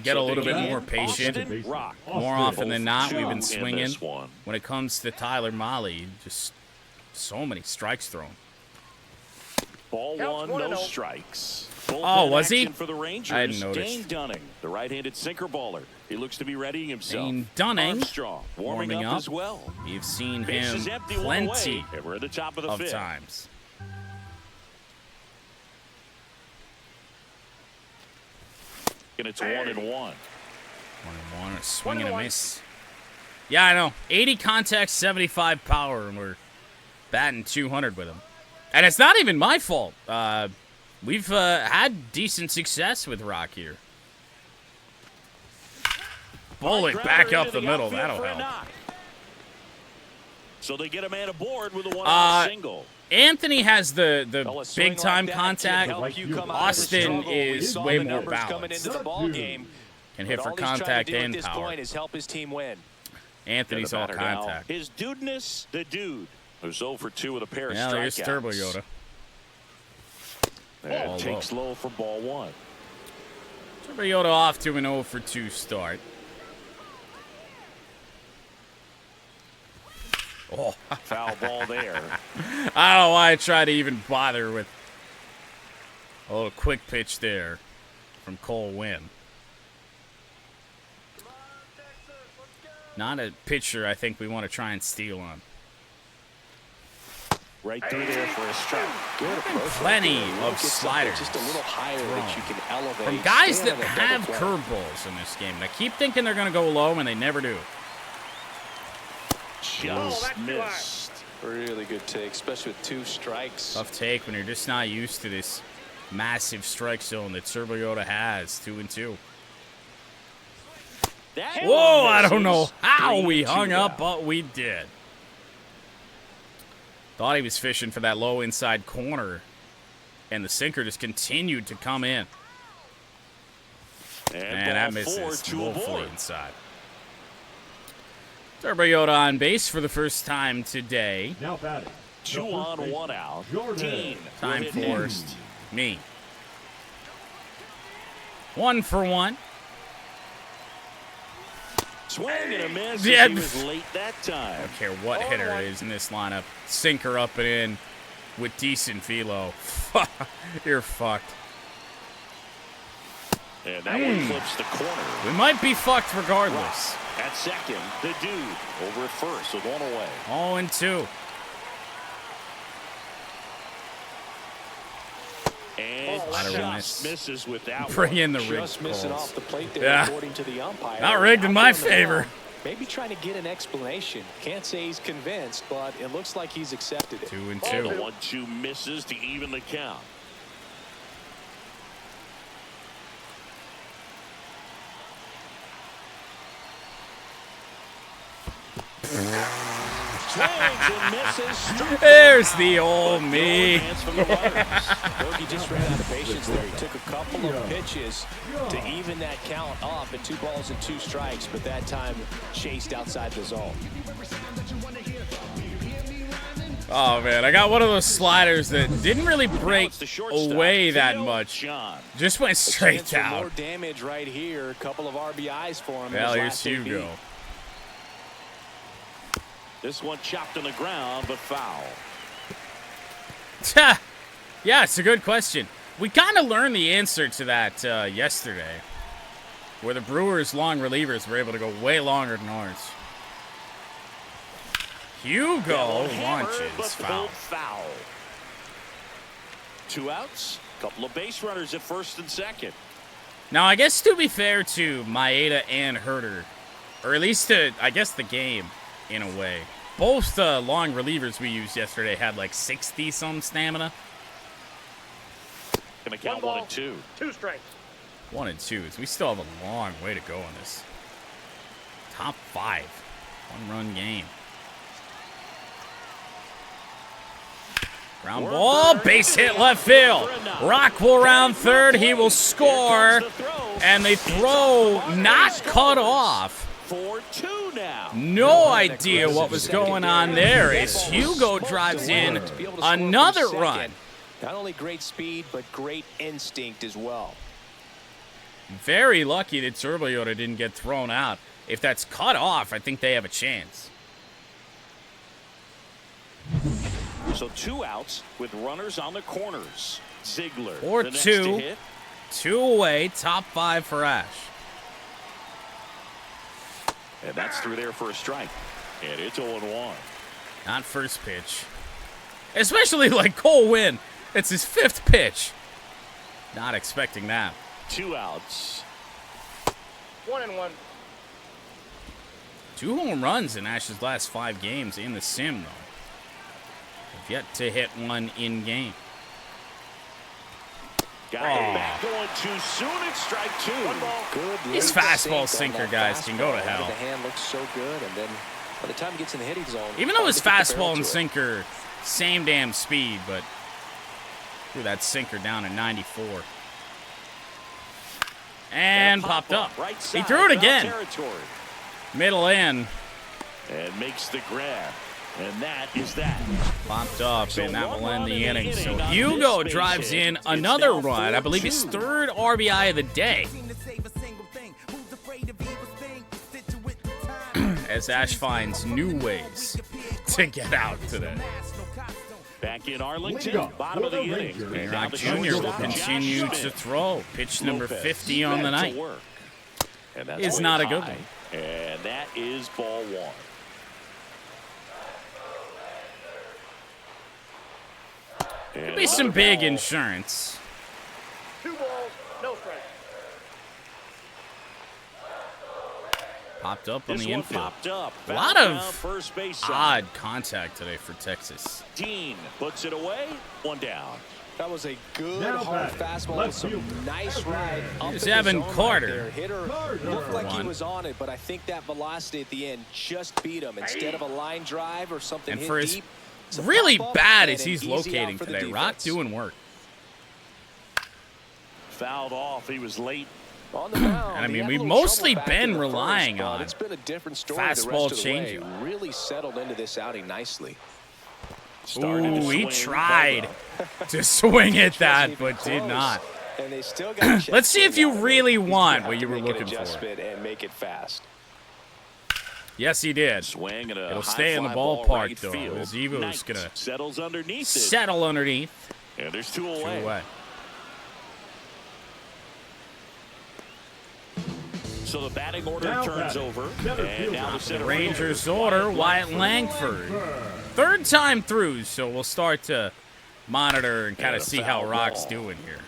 get a So little bit again, more patient. Austin Rock. More often than not, we've Two been in swinging. this one. When it comes to Tyler Molly, just so many strikes thrown. Ball one, no strikes. Oh, was he? Action for the Rangers. I hadn't noticed. Dane Dunning, the right-handed sinker baller. He looks to be readying himself. Dane Dunning Armstrong warming up as well. You've seen Base is him empty, one plenty away, and we're at the top of the of fifth. times. And it's 1-1. 1-1, a swing and a miss. Yeah, I know. 80 contact, 75 power, and we're batting 200 with him. And it's not even my fault. We've had decent success with Rock here. Bullet back up the middle. That'll help. So they get a man aboard with a one-out single. Anthony has the Well, a swing big-time like that contact. can help you come out of the Austin struggle. We is saw way the more numbers coming balanced. into the ball game. Can hit But for all he's trying to contact do at and this power. point is help his team win. Anthony's all contact. His dudeness, the dude, who's 0 for 2 with a pair of Yeah, strikeouts. there's Turbo Yoda. And Ball takes low for ball one. Turbo Yoda off to an 0 for 2 start. Oh, Foul ball there. I don't know why I try to even bother with a little quick pitch there from Cole Winn. Not a pitcher I think we want to try and steal on. Right through there for a strike. Good approach. Plenty Look of at something sliders just a little higher that you can elevate. from guys Stay that out of the have double play. curveballs in this game. They keep thinking they're going to go low, and they never do. Just missed. Really good take, especially with 2 strikes. Tough take when you're just not used to this massive strike zone that Turbo Yoda has. 2-2. Whoa, I don't know how we hung up, but we did. Thought he was fishing for that low inside corner, and the sinker just continued to come in. And that misses woefully inside. Turbo Yoda on base for the first time today. Now batting. 2 on, 1 out. Time forced. Me. 1 for 1. Swing and a miss. Yeah. He was late that I time. don't care what hitter it is in this lineup. Sinker up and in with decent velo. You're fucked. And that one flips the corner. We might be fucked regardless. At second, the dude over at first with 1 away. 0-2. And just misses without Bring one. in the rigged Just missing calls. off the plate there, Yeah. according to the umpire. Not rigged in my favor. Maybe trying to get an explanation. Can't say he's convinced, but it looks like he's accepted it. 2-2. The 1-2 misses to even the count. There's the old me. Bogey just ran out of patience there. He took a couple of pitches to even that count up at 2 balls and 2 strikes, but that time chased outside the zone. Oh, man. I got one of those sliders that didn't really break away that much. Just went straight Chance for down. more damage right here. A couple of RBIs for him. Well, in here's his last Hugo. AB. This one chopped on the ground, but foul. Yeah, it's a good question. We kind of learned the answer to that yesterday, where the Brewers' long relievers were able to go way longer than ours. Hugo launches foul. Foul. 2 outs, couple of base runners at first and second. Now, I guess to be fair to Maeda and Herter, or at least to, I guess, the game, in a way, both the long relievers we used yesterday had like 60-some stamina. Gonna count 1 and 2. 2 strikes. 1 and 2. We still have a long way to go in this. Top 5. 1-run game. Ground ball, base hit left field. Rock will round third. He will score. And they throw not cut off. 4-2 now. No idea what was going on there as Hugo drives in another run. Not only great speed, but great instinct as well. Very lucky that Turbo Yoda didn't get thrown out. If that's cut off, I think they have a chance. So 2 outs with runners on the corners. Ziegler, Or the next 2. to hit. 2 away, top 5 for Ash. And that's through there for a strike. And it's 0-1. Not first pitch. Especially like Cole Winn. It's his 5th pitch. Not expecting that. 2 outs. 1-1. 2 home runs in Ash's last 5 games in the sim, though. Have yet to hit one in game. Got it back going too soon. It's strike 2. Good. His late fastball sink on sinker, that guys, can go to fastball. hell. The hand looks so good, and then by the time he gets in the hitting zone, Even though his hard to get the barrel fastball and to it. sinker, same damn speed, but threw that sinker down at 94. And popped up. Right He side, threw it foul again. territory. Middle in. And makes the grab. And that is that. Popped up, and that will end the inning. So on Hugo this drives base hit. in It's another now run. I believe his 4-2. 3rd RBI of the day. As Ash finds new ways to get out today. Back in Arlington, bottom of the inning. Squiddy And now Rock the Jr. will shortstop, continue Josh to Smith. throw. Pitch number Lopez 50 on the back to night. work. And that's It's way not a good high. one. And that is ball 1. Could be some big insurance. 2 balls, no strikes. Popped up on This the one infield. popped up. A lot Foul down of first base side. odd contact today for Texas. Dean puts it away. One down. That was a good hard fastball with some nice ride up Here's in the Evan zone Carter. right there. Hitter looked like he One. was on it, but I think that velocity at the end just beat him. Instead of a line drive or something And hit for as deep, it's a really pop-up bad and as an he's easy out locating for the today, Rock defense. doing work. Fouled off. He was late. On the mound, And I he mean, had a we've little mostly trouble back in been the relying first, but on it's been a different story fastball the rest of the way. changeup. Really settled into this outing nicely. Started to Ooh, he swing. tried to swing at that, Wasn't even but did close. not. And they still got a check Let's see if swing you out of it. really He's gonna want have what to you were make an looking for. adjustment and make it fast. Yes, he did. Swing and a It'll high stay in the fly ball ballpark, right though. field. As Evo's Knight gonna settles underneath it. settle underneath. And there's two 2 away. away. So the batting order turns over. And now the center Rangers fielder, order Wyatt Langford. Third time through, so we'll start to monitor and kind And of a see how foul Rock's ball. doing here.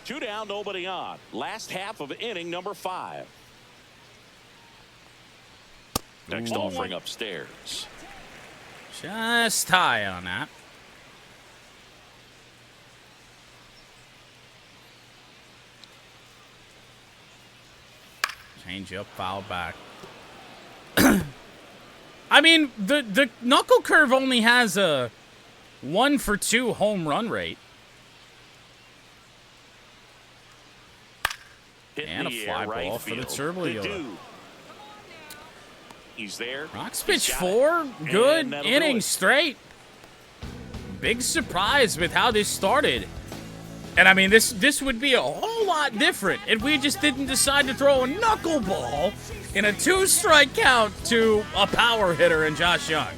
2 down, nobody on. Last half of inning number 5. Next Ooh. offering upstairs. Just high on that. Change up, foul back. I mean, the knuckle curve only has a 1 for 2 home run rate. Hit And a the fly air, right ball for the field. Turbo The Yoda. dude. He's there. Rock's He's pitched got 4 it. good And that'll do innings it. straight. Big surprise with how this started. And I mean, this would be a whole lot different if we just didn't decide to throw a knuckleball in a 2-strike count to a power hitter in Josh Young.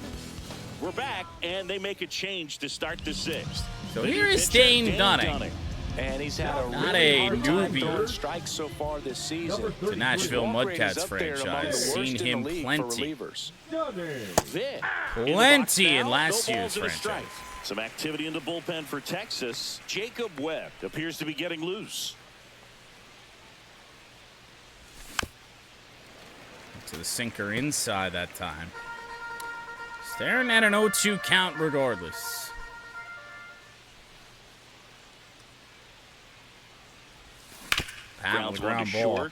We're back, and they make a change to start the 6th. So The here new is pitcher, Dane Dunning. And he's had a Not really a hard time newbie. throwing strikes so far this season. The Nashville Walk rate is MudCats up there among the franchise. worst Seen in the him league for plenty. relievers. Vic. Plenty In in the box last now, no year's balls and a franchise. strike. Some activity in the bullpen for Texas. Jacob Webb appears to be getting loose. To the sinker inside that time. Staring at an 0-2 count regardless. Pound with a ground ball. short.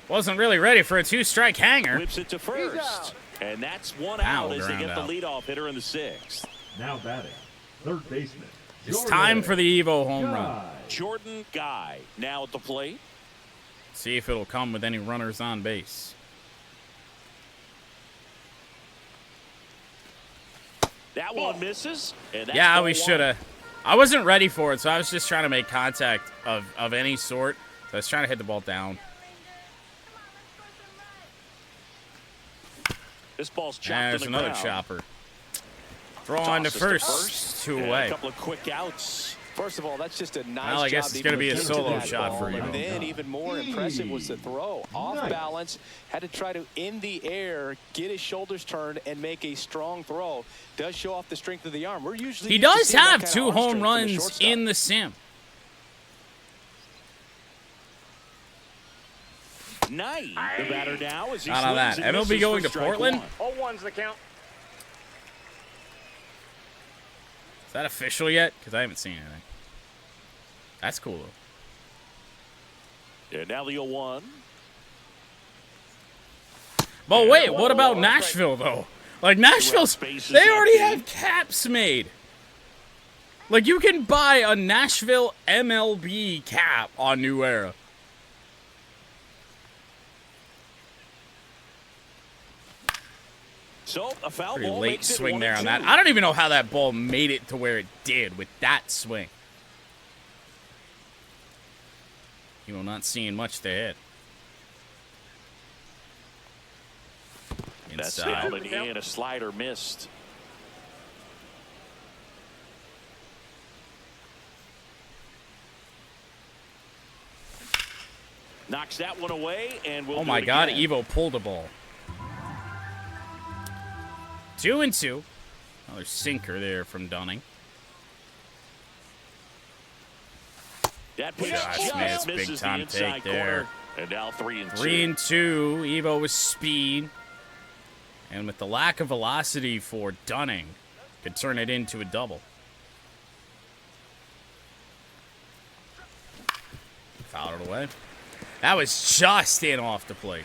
Wasn't really ready for a 2-strike hanger. Whips it to first. And that's one Foul out as they ground get the out. leadoff hitter in the 6th. Now batting, third baseman. It's time for the Evo home run. Jordan Guy now at the plate. See if it'll come with any runners on base. That one misses. And that's Yeah, ball we one. should have. I wasn't ready for it, so I was just trying to make contact of any sort. So I was trying to hit the ball down. This ball's chopped There's in the another ground. chopper. Throw on to Tosses first. 2 And away. a couple of quick outs. First of all, that's just a nice Well, I guess job it's to gonna be a even get to solo that shot ball. for you. And then even more impressive was the throw. Off Nice. balance, had to try to, in the air, get his shoulders turned and make a strong throw. Does show off the strength of the arm. We're usually He used to does seeing that have kind of 2 arm home strength from the runs shortstop. in the sim. Knight, the batter now as he Not on swings that. and MLB misses going for to strike Portland? one. 0-1's the count. Is that official yet? Because I haven't seen anything. That's cool, though. And now the 0-1. But wait, what about Nashville, though? Like, Nashville's, they already have caps made. Like, you can buy a Nashville MLB cap on New Era. So a foul Pretty ball late makes it swing there on 1-2. that. I don't even know how that ball made it to where it did with that swing. You know, not seeing much to hit. That's Inside. down and in. A slider missed. Knocks that one away, and we'll Oh do my it God, again. Evo pulled a ball. 2-2. Another sinker there from Dunning. That pitch Josh just Smith's misses big time the inside take there. corner. And now 3-2. 3-2. Evo with speed. And with the lack of velocity for Dunning, could turn it into a double. Fouled it away. That was just in off the plate.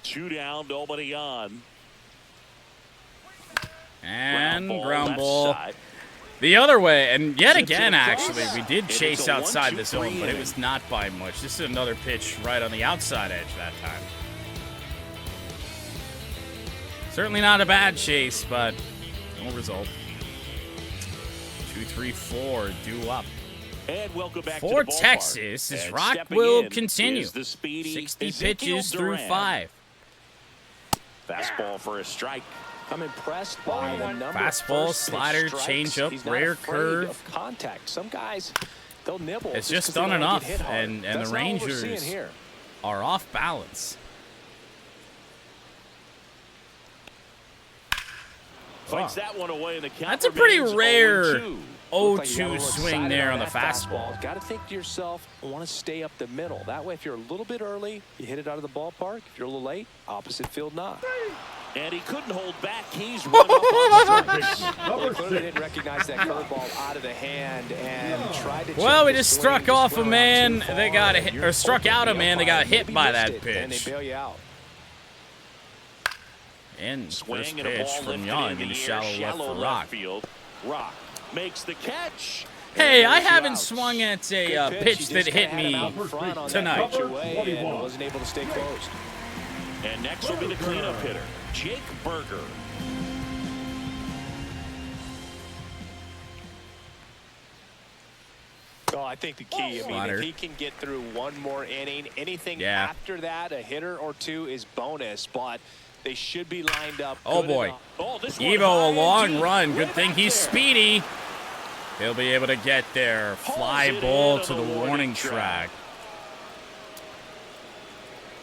Two down, nobody on. And ground left ball. side. The other way, and yet Tips again, it across. actually, we did It is chase a outside 1-2-3 the zone, but it inning. was not by much. This is another pitch right on the outside edge that time. Certainly not a bad chase, but no result. 2-3-4 due up. And welcome back For to the ballpark. Texas, as And Rock stepping will in continue. is the speedy 60 Ezekiel pitches through Duran. 5. Fastball for a strike. I'm impressed by the number Fastball, of first pitch slider, strikes. changeup, He's not rare afraid curve. of contact. Some guys, they'll nibble. It's just just 'cause they done don't wanna enough, get hit hard. and That's the not what we're seeing Rangers here. are off balance. Fights that one away in the count. That's a pretty remains rare 0-2. Looked like you got a 0-2 little swing excited there on the that fastball. Got to think to yourself, I want to stay up the middle. That way, if you're a little bit early, you hit it out of the ballpark. If you're a little late, opposite field knock. And he couldn't hold back. He's run up on the strike. Number Clearly 6. didn't recognize that curveball out of the hand and tried to. Well, check we the just swing, struck just off a went man. too They far, got and hit, you're or struck hoping out a the man. They got umpire hit maybe by missed that it, and they pitch. bail you out. And first Swing and a pitch ball from lifted Young in the into air, shallow left for Rock. field. Rock makes the catch. Hey, And I there's two haven't outs. swung at Good a pitch. pitch He that just hit kinda had him me out in front on that tonight. pitch away and 21. wasn't able to stay close. And next will be the cleanup hitter, Jake Berger. Well, I think the key, I mean, Slider. if he can get through one more inning, anything Yeah. after that, a hitter or two is bonus, but they should be lined up. Oh, good boy. enough. Oh, this one Evo, high a and long deep. run. Good Way thing back he's there. speedy. He'll be able to get there. Fly Pulls it ball in to on the the warning warning track.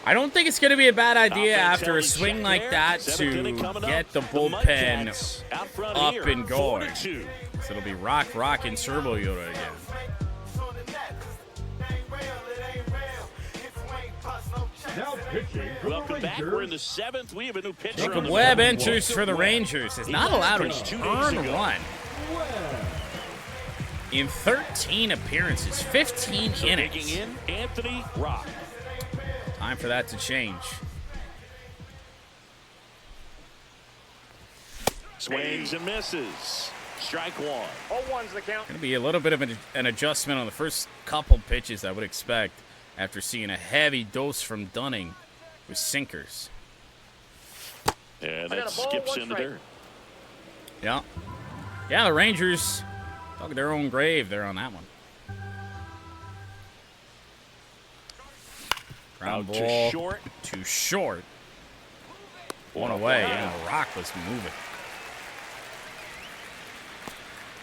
I don't think it's going to be a bad idea Offense after a held in swing check like there. that Seventh inning to coming up. get the The bullpen MudCats out front up here, and going. 4-2. So it'll be Rock, and Turbo Yoda again. Now pitching for Welcome the back. Rangers. We're in the 7th. We have a new pitcher. on Jacob the Webb mound. enters for the Rangers. Is not allowed an pitched 2 days earned ago. run Webb. in 13 appearances, 15 So innings. digging in, Anthony Rock. Time for that to change. Swings and misses. Strike one. 0-1's the count. Going to be a little bit of an adjustment on the first couple pitches, I would expect, after seeing a heavy dose from Dunning with sinkers. And I that got a ball, skips one into strike. there. Yeah. Yeah, the Rangers dug their own grave there on that one. Ground Out too ball. short. Too short. One away. Yeah, Rock was moving.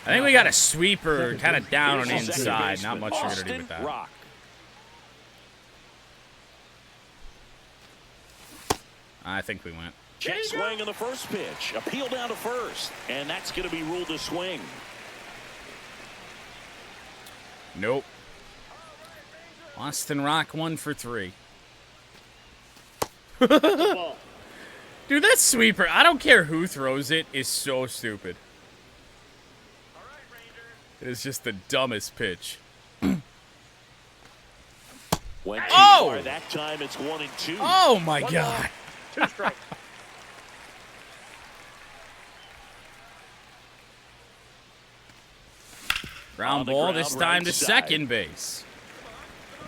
I think we got a sweeper kind of down on the Here's the second inside. baseman, Not much you're going to do Austin with that. Rock. I think we went. Check swing on the first pitch. Appeal down to first. And that's going to be ruled a swing. Nope. Austin Rock 1 for 3. Dude, that sweeper, I don't care who throws it, is so stupid. It is just the dumbest pitch. Went too Oh! far. That time it's 1-2. Oh my god. 2 strikes. Ground On the ball, ground, this time right to side. second base.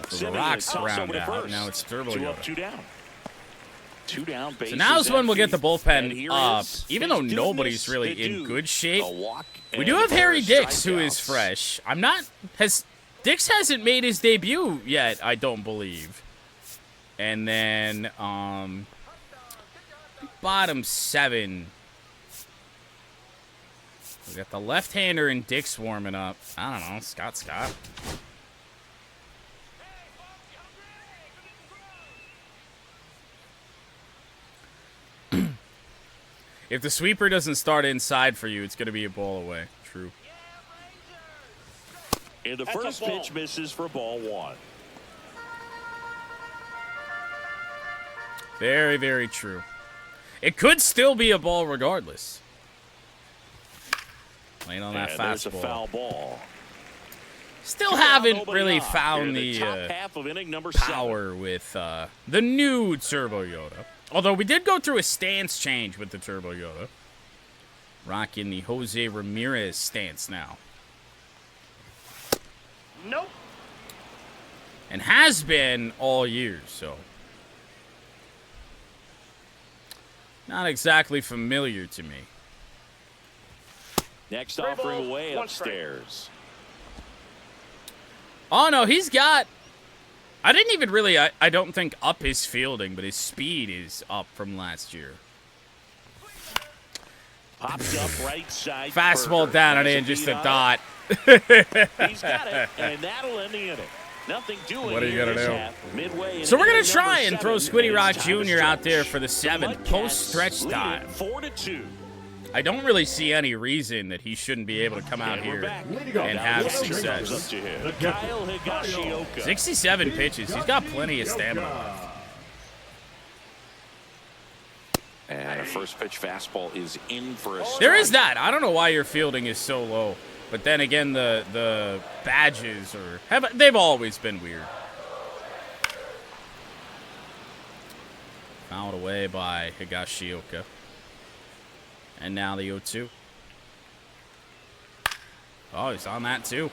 For the Simmons Rocks toss ground over to out. first. Now it's Turbo 2 up, Yoda. 2 down. 2 down. So Bases now is when we'll get the empty. And bullpen here up. is Even his though nobody's business really to in do. good shape. A walk We and do have a pair Harry of Dix, who is strikeouts. fresh. Dix hasn't made his debut yet, I don't believe. And then, bottom 7. We got the left-hander and Dix warming up. I don't know, Scott. If the sweeper doesn't start inside for you, it's going to be a ball away. True. And the That's a first ball. pitch misses for ball one. Very, very true. It could still be a ball regardless. Late on that And there's a fastball. foul ball. Still Two down, haven't nobody really on. found Here, the top half of inning number 7. power with the new Turbo Yoda. Although we did go through a stance change with the Turbo Yoda. Rocking the Jose Ramirez stance now. Nope. And has been all year, so. Not exactly familiar to me. Next Three offering balls, away one strike. upstairs. Oh, no, he's got... I didn't even really, I don't think up his fielding, but his speed is up from last year. Pops up right side. Fastball Berger. down and Has in, just beat a on dot. it. He's got it, and that'll end the inning. Nothing doing. What are you here gonna this do? half. Midway in So we're going inning to try number and throw 7, Squiddy and Rock it's time to Jr. out there stretch. for the 7th, MudCats post-stretch leading time. 4-2. I don't really see any reason that he shouldn't be able to come out And we're here back. and have Now, success. up to him. Kyle Higashioka. 67 pitches. He's got plenty of stamina left. And a first pitch fastball is in for a strike. There is that. I don't know why your fielding is so low. But then again, the badges they've always been weird. Fouled away by Higashioka. And now the 0-2. Oh, he's on that too.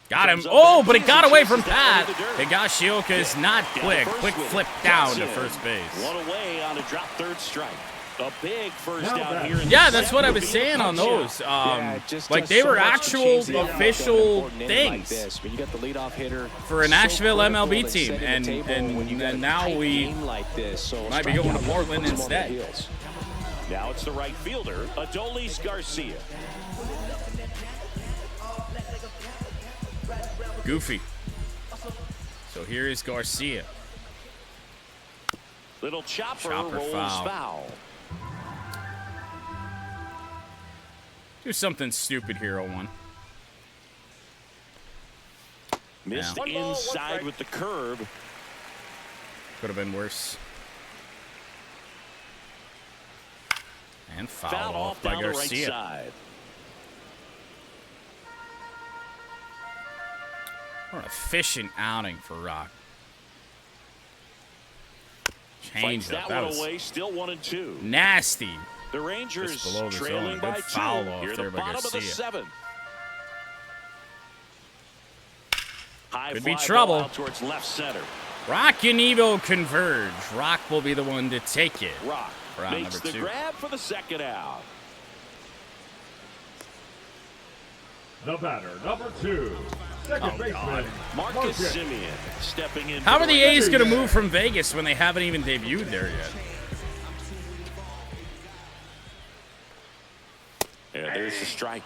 Got him. Oh, but it got away from Pat. Higashioka is not quick. Quick flip down to first base. One away on a drop third strike. A big first down here. In Yeah, the that's what I was seventh. saying on those. Just Like they so were much to actual change the outcome official in an important inning like things this. When you got the leadoff hitter for a so Nashville critical MLB in team, setting the and table when you got a now tight we game like this, so a might be going to strikeout Portland puts them on their instead. heels. Now it's the right fielder, Adolis Garcia. Goofy. So here is Garcia. Little chopper rolls foul. foul. Do something stupid here, 0-1. Missed Yeah. One ball, one inside strike. with the curve. Could have been worse. And fouled Foul off by down the right Garcia. side. What an efficient outing for Rock. Fights Change that up. That one was away, still 1-2. nasty. The Rangers Just below the trailing zone. by Good 2. foul off Here at there the by bottom of the Garcia. 7th. High Could fly be ball trouble. out towards left center. Rock and Evo converge. Rock will be the one to take it. Rock Round makes number the 2. grab for the second out. The batter, number 2. Second baseman, Marcus MudCats. Simeon stepping in. How for are the Rangers. A's going to move from Vegas when they haven't even debuted there yet? Yeah, there's the strike.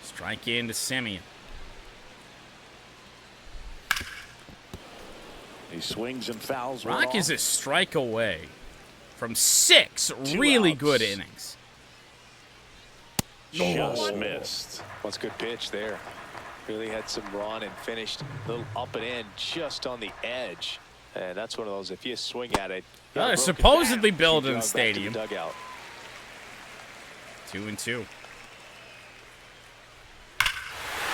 Strike into Simeon. He swings and fouls. one Rock off. is a strike away from 6 Two really outs. good innings. Just missed. That's a good pitch there. Really had some run and finished a little up and in just on the edge. And that's one of those, if you swing at it. Well, they're broken supposedly back, building you a jog back to the stadium. dugout. 2-2.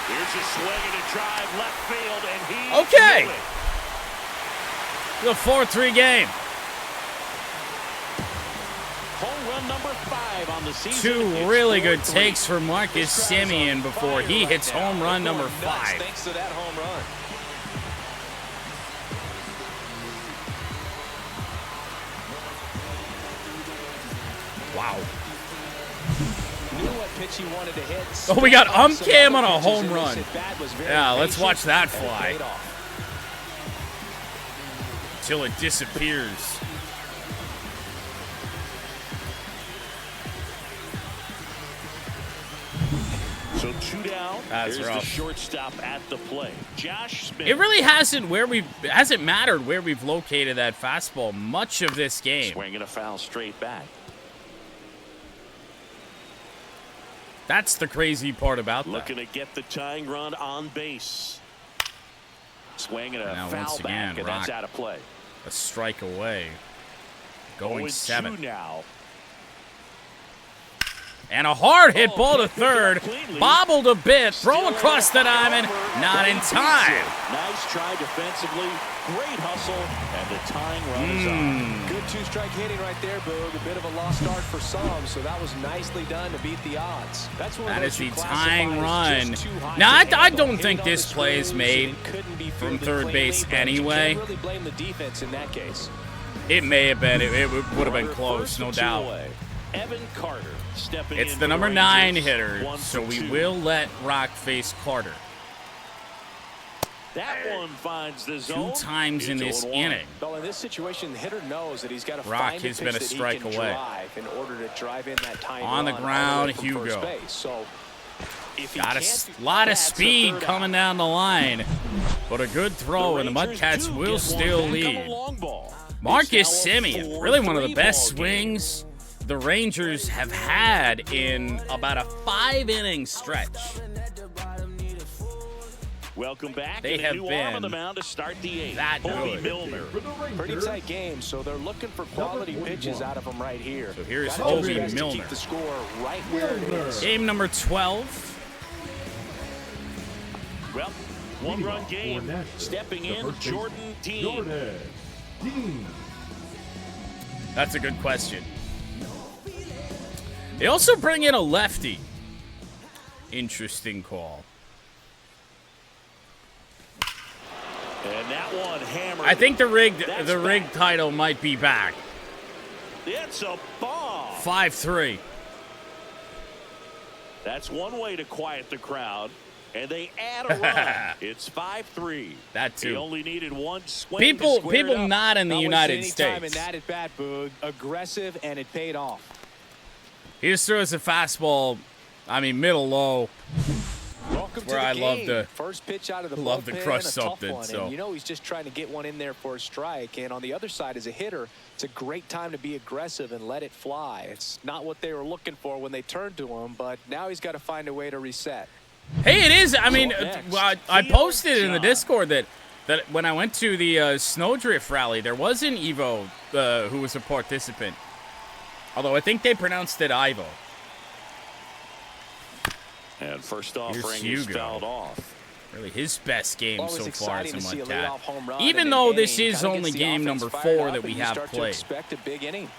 Here's a swing and a drive left field, and he. Okay. knew it. The 4-3 game. Home run number 5 on the season. 2 It's really good 4-3. takes for Marcus Simeon before he hits home run number Nuts 5. Thanks to that home run. Wow. Knew what pitch he wanted to hit. Oh, we got Some Cam on other a pitches home in run. this at-bat was very Yeah, let's patient, watch that and it fly. paid off. Till it disappears. So 2 down. That's Here's rough. the shortstop at the plate. Josh Smith. It really hasn't mattered where we've located that fastball much of this game. Swinging a foul straight back. That's the crazy part about that. Looking to get the tying run on base. Swinging a Now, foul once again, back, and Rock that's out of play. A strike away. Going 0-2 7. now. And a hard hit ball to Picked it third. up cleanly. Bobbled a bit. Throw Still across the over. diamond. Not in time. Nice try defensively. Great hustle. And the tying run is on. Good two-strike hitting right there, Boog. A bit of a lost start for some, so that was nicely done to beat the odds. That's one of That those is the you classify tying as run. just too high Now, to I handle. don't Hit think it on this the play is screws, made and it couldn't be from fielded third cleanly, base but you anyway. can't really blame the defense in that case. It may have been. It would have been Runner close, first no and 2 doubt. away. Evan Carter stepping It's in the for number Rangers. 9 hitter, 1 so for we 2. will let Rock face Carter. That one finds the 2 zone. times in It's this 0-1. inning. Well, in this situation, the hitter knows that he's got to Rock find a has pitch been a that he strike can away. drive in order to drive in that tying On the run ground, all the way from Hugo. first base. So if he Got can't a lot of That's the speed third coming down the line. But a good throw, and the Rangers MudCats do will get one still back on the lead. long ball. Marcus It's now a Semien, really one of the 4-3 best ball game. swings the Rangers have had in about a 5-inning stretch. Welcome back. They and a have new arm on the been mound to start the 8th. that Bobby good. Milner. For the Rangers, pretty tight game, so they're looking for quality pitches out of him right here. So here's Gotta do Bobby his best to Milner. keep the score right where it is. Game number 12. Well, one-run for game. Nashville, Stepping the in, first baseman, Jordan Dean. Jordan Dean. That's a good question. They also bring in a lefty. Interesting call. And that one hammered. I think the rig That's title might be back. It's a bomb. 5-3. That's one way to quiet the crowd. And they add a run. It's 5-3. That too. He only needed one swing. People to square it up. not in the United Time in States. that at bat, Boog. Aggressive, and it paid off. He just throws a fastball. I mean, middle low. Welcome Where to the I game. love to- First pitch out of the love to bullpen, crush and a tough something, one. so. And you know he's just trying to get one in there for a strike. And on the other side, as a hitter, it's a great time to be aggressive and let it fly. It's not what they were looking for when they turned to him, but now he's got to find a way to reset. Hey, it is. I mean, Next, I posted in the John. Discord that when I went to the Snowdrift rally, there was an Evo who was a participant. Although I think they pronounced it Ivo. And first Here's offering is Hugo. fouled off. Really his best game Always so far as exciting a to see a MudCat. leadoff home run Even in though an this inning. is Kinda only gets the game offense number fired 4 up, that we and you have start to played. expect a big inning.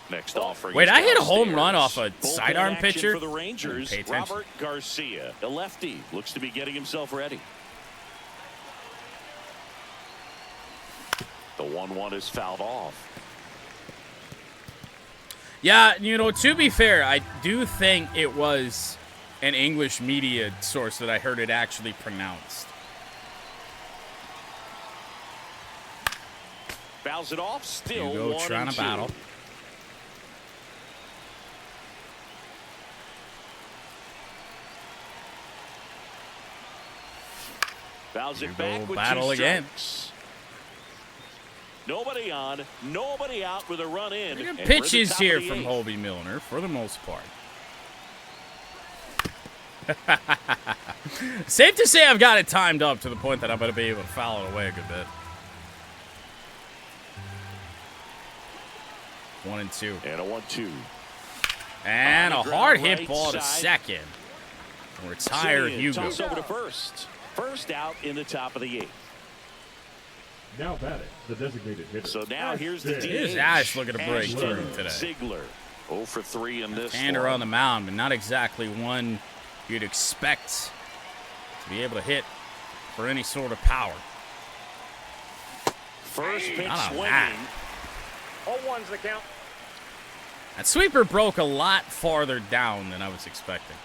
Next offering. Wait, is I hit a home downstairs. run off a Bullpen sidearm action pitcher? for the Rangers. Pay attention. Robert Garcia, the lefty, looks to be getting himself ready. The 1-1 is fouled off. Yeah, you know, to be fair, I do think it was an English media source that I heard it actually pronounced. Fouls it off. Still Hugo 1-2. trying to battle. Fouls it Hugo back with battle 2 again. strikes. Nobody on, nobody out with a run in. Good And we're at the pitches top here of the from 8th. Hobie Milner, for the most part. Safe to say I've got it timed up to the point that I'm going to be able to foul it away a good bit. 1-2. And a 1-2. And On a the hard ground, hit right ball to side. second. Retire Simeon Hugo. toss over to first. First out in the top of the 8th. Now batting, the designated hitter. So now here's the DH. Here's Ash looking to break Ashton through today. Ziegler. 0 for 3 in this Hander one. on the mound, but not exactly one you'd expect to be able to hit for any sort of power. First pitch Not on swinging. that. 0-1's the count. That sweeper broke a lot farther down than I was expecting.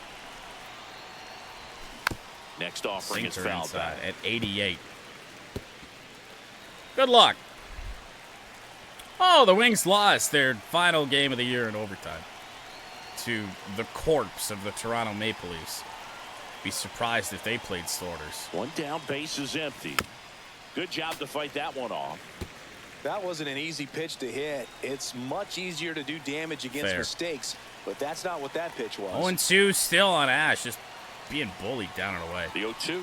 Next offering is Sinker fouled inside back. at 88. Good luck. Oh, the Wings lost their final game of the year in overtime. to the corpse of the Toronto Maple Leafs. Be surprised if they played starters. One down, base is empty. Good job to fight that one off. That wasn't an easy pitch to hit. It's much easier to do damage against Fair. mistakes, but that's not what that pitch was. 0-2 still on Ash, just being bullied down and away. The 0-2.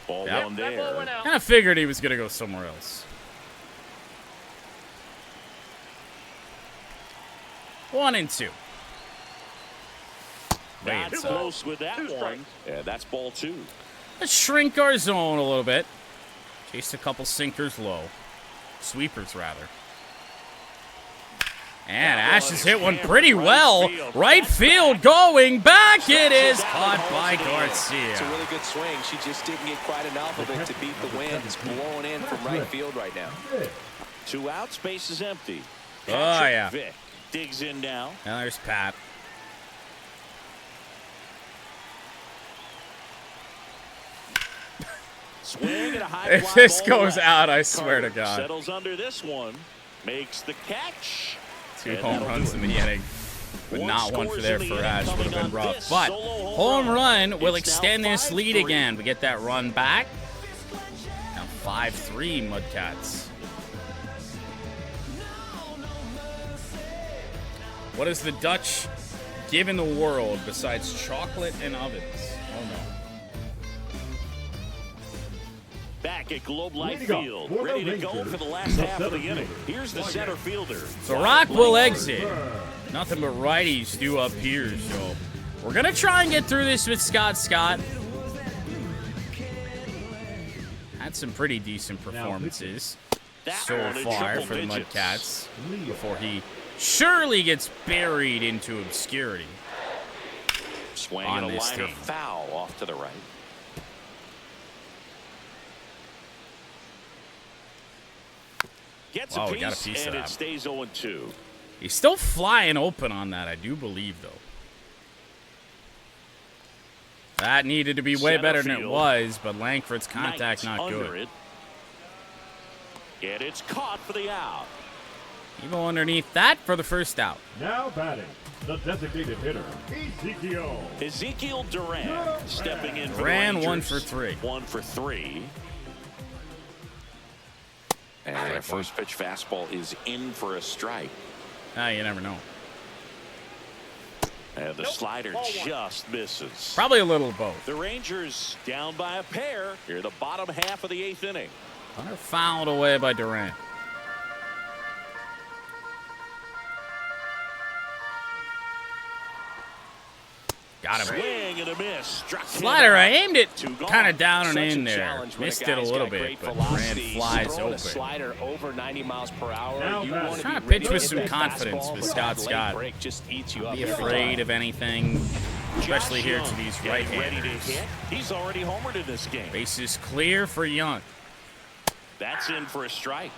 Ball Yep. down there. Kind of figured he was going to go somewhere else. 1-2. That's Wait, so close with that one. Yeah, that's ball 2. let's shrink our zone a little bit. Chased a couple sinkers low. Sweepers, rather. And Ash has hit one pretty well. Right field going back. It is caught by Garcia. It's a really good swing. She just didn't get quite enough of it to beat the wind. It's blowing in from right field right now. 2 outs, base is empty. Oh, yeah. Vic digs in now. And there's Pat. Swing at a high If fly this ball goes left. out, I swear to God. Settles under this one. Makes the catch. 2 And home that'll runs do in it. the inning. But One not one for scores there in the for inning Ash. Would have coming been on rough. this But solo home run will It's now extend this lead 5-3. again. We get that run back. Now 5-3 MudCats. What is the Dutch given the world besides chocolate and ovens? Oh no. Back at Globe Life Leading up Field, for the ready to go Rangers, for the last the half of the center inning. fielder. Here's the center fielder. So Rock will exit. Nothing but righties do up here, so we're going to try and get through this with Scott. Had some pretty decent performances so one in far triple for the digits. MudCats before he surely gets buried into obscurity. Swing on and a this liner team. foul off to the right. Gets Wow, a we got a piece, piece of and it that. stays 0-2. He's still flying open on that, I do believe, though. That needed to be way Center better than it field. was, but Langford's contact Knight not under good. it. And it's caught for the out. You go underneath that for the first out. Now batting, the designated hitter, Ezekiel. Ezekiel Duran stepping in for the Duran, Rangers. 1 for 3. 1 for 3. And their first pitch fastball is in for a strike. Ah, you never know. And the slider just misses. Probably a little of both. The Rangers down by a pair here in the bottom half of the 8th inning. Hunter fouled away by Durant. Got him. Swing and a miss. Struck him Slider, out. I aimed it Two gone. kind of down and Such in a there. challenge when Missed a it a guy's little got bit, great but velocity. Durant flies Throwing open. a slider over 90 miles per hour. Now You back. want to Trying be to ready pitch with hit some that confidence fastball, with but Scott that late Scott. break just eats you up Be every afraid time. of anything, especially Josh here Young to these getting ready to right-handers. hit. He's already homered in this game. Base is clear for Young. That's in for a strike.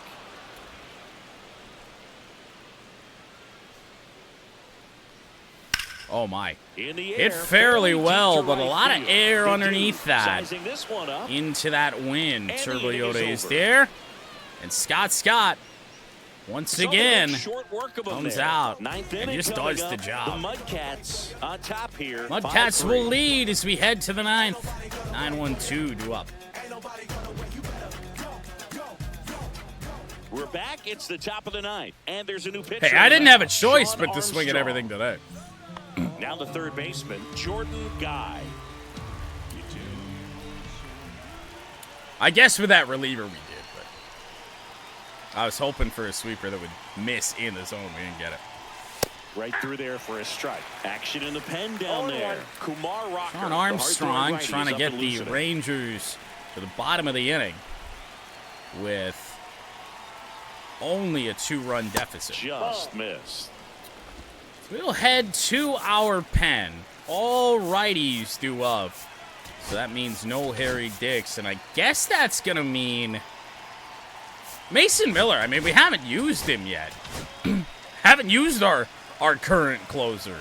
Oh, my. In the air, Hit fairly deep well, to but a right lot of field. air The underneath dude that. sizing this one up. Into that wind. And the Turbo inning Yoda is is over. there. And Scott, once Some of again, that short work of 'em comes there. out Ninth and inning just coming does the up. job. The MudCats on top here. MudCats 5-3. will lead as we head to the 9th. 9-1-2 due up. We're back. It's the top of the 9th. And there's a new pitcher. Hey, in I the didn't have a mound, choice Sean but to swing at Armstrong. everything today. Now the third baseman, Jordan Guy. I guess with that reliever we did, but I was hoping for a sweeper that would miss in the zone. We didn't get it. Right through there for a strike. Action in the pen down there. Kumar Rocker. Sean the Armstrong hard-throwing righty, trying is to up get and the loosening. Rangers to the bottom of the inning with only a 2-run deficit. Just missed. We'll head to our pen. All righties due up. So that means no Harry Dix. And I guess that's going to mean Mason Miller. I mean, we haven't used him yet. Haven't used our current closer.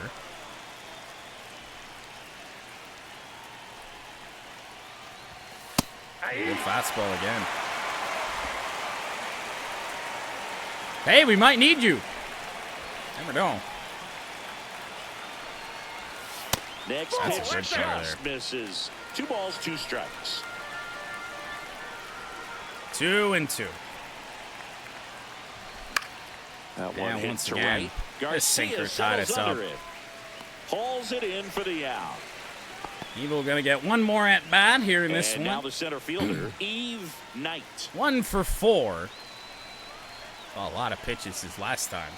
Good fastball again. Hey, we might need you. Never know. Next That's a pitch good player just misses. 2 balls, 2 strikes. 2-2. That Yeah, one hit once to again, right. this sinker Garcia tied us settles under up. it. Hauls it in for the out. Evil gonna get one more at bat here in this And one. now the center fielder, Eve Knight. 1 for 4. Oh, a lot of pitches his last time.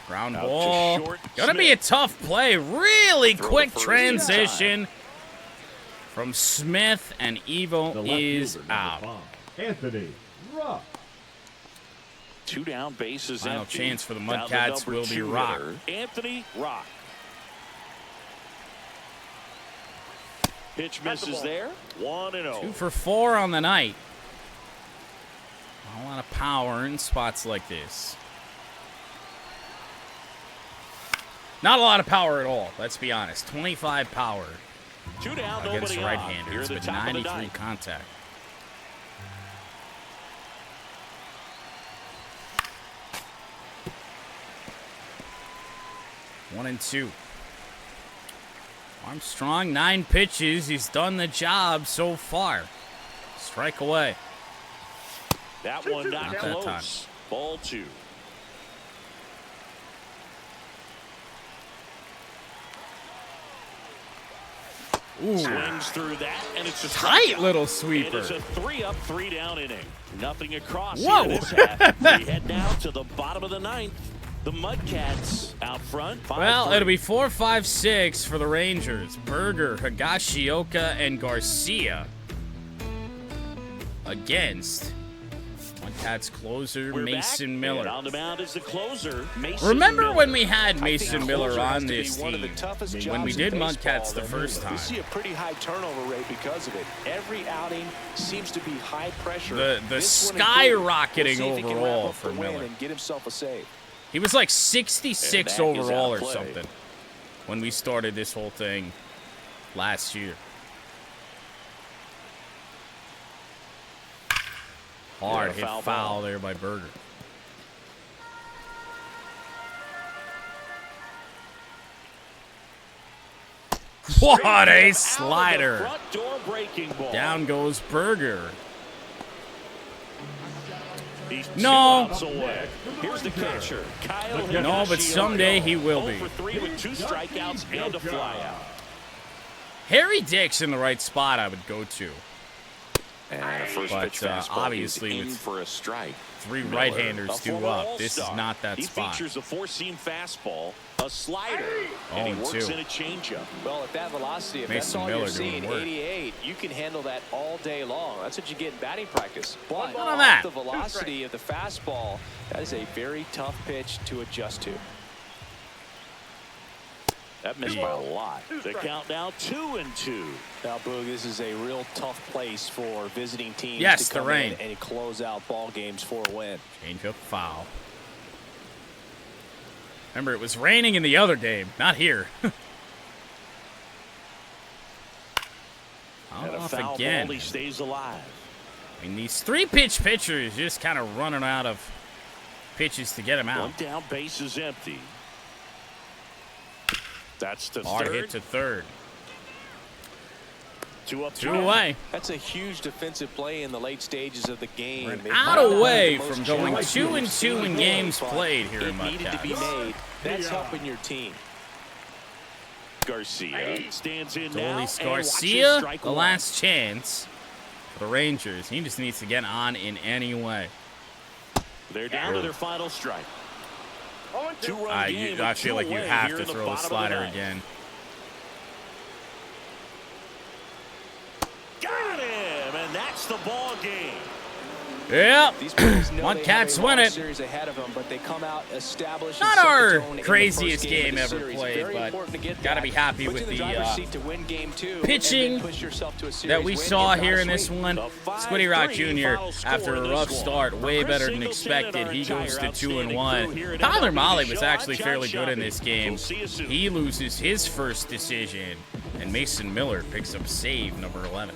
Ground Out to ball. short, Gonna be a Smith. tough play. Really Throw quick to first transition from Smith, and The Evo left is fielder, number out. 5, Anthony Rock. 2 down, bases Final empty. chance for the Now MudCats number will be 2 Rock. hitter, Anthony Rock. Pitch misses there. 1-0. 2 for 4 on the night. A lot of power in spots like this. Not a lot of power at all, let's be honest. 25 power 2 down, against nobody on. Here right-handers, at the but top of the 93 ninth. contact. One and 2. Armstrong, 9 pitches. He's done the job so far. Strike away. That one not Not that close. time. Ball 2. Ooh, Swings through that, and it's a tight strikeout. little It sweeper. is a 3-up, 3-down inning. Nothing across Whoa. here this half. We head now to the bottom of the ninth. The MudCats out front. 5-3. Well, it'll be 4, 5, 6 for the Rangers. Berger, Higashioka, and Garcia against MudCats closer We're Mason back, Miller. and on the mound is the closer, Mason Remember Miller. when we had I Mason think Miller closer has on to be this one of the team? toughest When jobs we in did baseball. MudCats the first You time. see a pretty high turnover rate because of it. Every outing seems to be high pressure. The This one included. We'll skyrocketing see if he can overall wrap up for the win Miller. and get himself a save. He was like 66 And that is overall or out of play. something when we started this whole thing last year. Hard hit foul foul ball. there by Berger. What Out a of the slider. front door breaking ball. Down goes Berger. He's 2 No. outs away. Here's the catcher, Kyle. No, but Higashioka. someday he will 0 be. for 3 with 2 strikeouts and a flyout. Harry Dick's in the right spot I would go to. And a first But, pitch fastball obviously is in with for a strike. 3 Miller, right-handers a due former up. This is All-Star. not that he spot. features a 4-seam fastball, a slider, and he 0-2. works in a changeup. Well, at that velocity, if that's Mason all Miller you're doing seeing, work. 88, you can handle that all day long. That's what you get in batting practice. But on that. the velocity of the fastball, that is a very tough pitch to adjust to. That missed by a lot. The count now 2-2. Now, Boog, this is a real tough place for visiting teams Yes, to the come rain. in and close out ball games for a win. Change up foul. Remember, it was raining in the other game, not here. And a Off foul again. ball, he stays alive. I mean, these 3-pitch pitchers just kind of running out of pitches to get him One out. down, base is empty. That's the Hard third. hit to third. 2 up, 2 away. That's a huge defensive play in the late stages of the game. We're an It out might not be away the most from going challenging 2-2 in games but played here in It needed to be MudCats. made. That's helping your team. Garcia stands in now. Dolis and watches Garcia, strike the one. last chance for the Rangers. He just needs to get on in any way. They're down to their final strike. 2-run game. I with feel 2 like you away have here to in the throw the bottom of slider ninth. again. Got him, and that's the ball game. Yep. These players know they have MudCats a win long it. series ahead of them, but they come out established. Not and set the our tone in the craziest first game of the ever series. played, Very but important to get gotta that. be happy Puts with you in the, driver's seat to win game 2, pitching and then push yourself to a that series we win saw if here not in this sweep. one. The Squiddy Rock 5-3 Jr., final score after in a this rough one. start, way Chris better than Singleton expected. and He our goes to entire 2-1. outstanding crew here at Tyler MLB Molly was Show. actually I'm John fairly good in Shelby. this game. We'll see you soon. He loses his first decision, and Mason Miller picks up save number 11.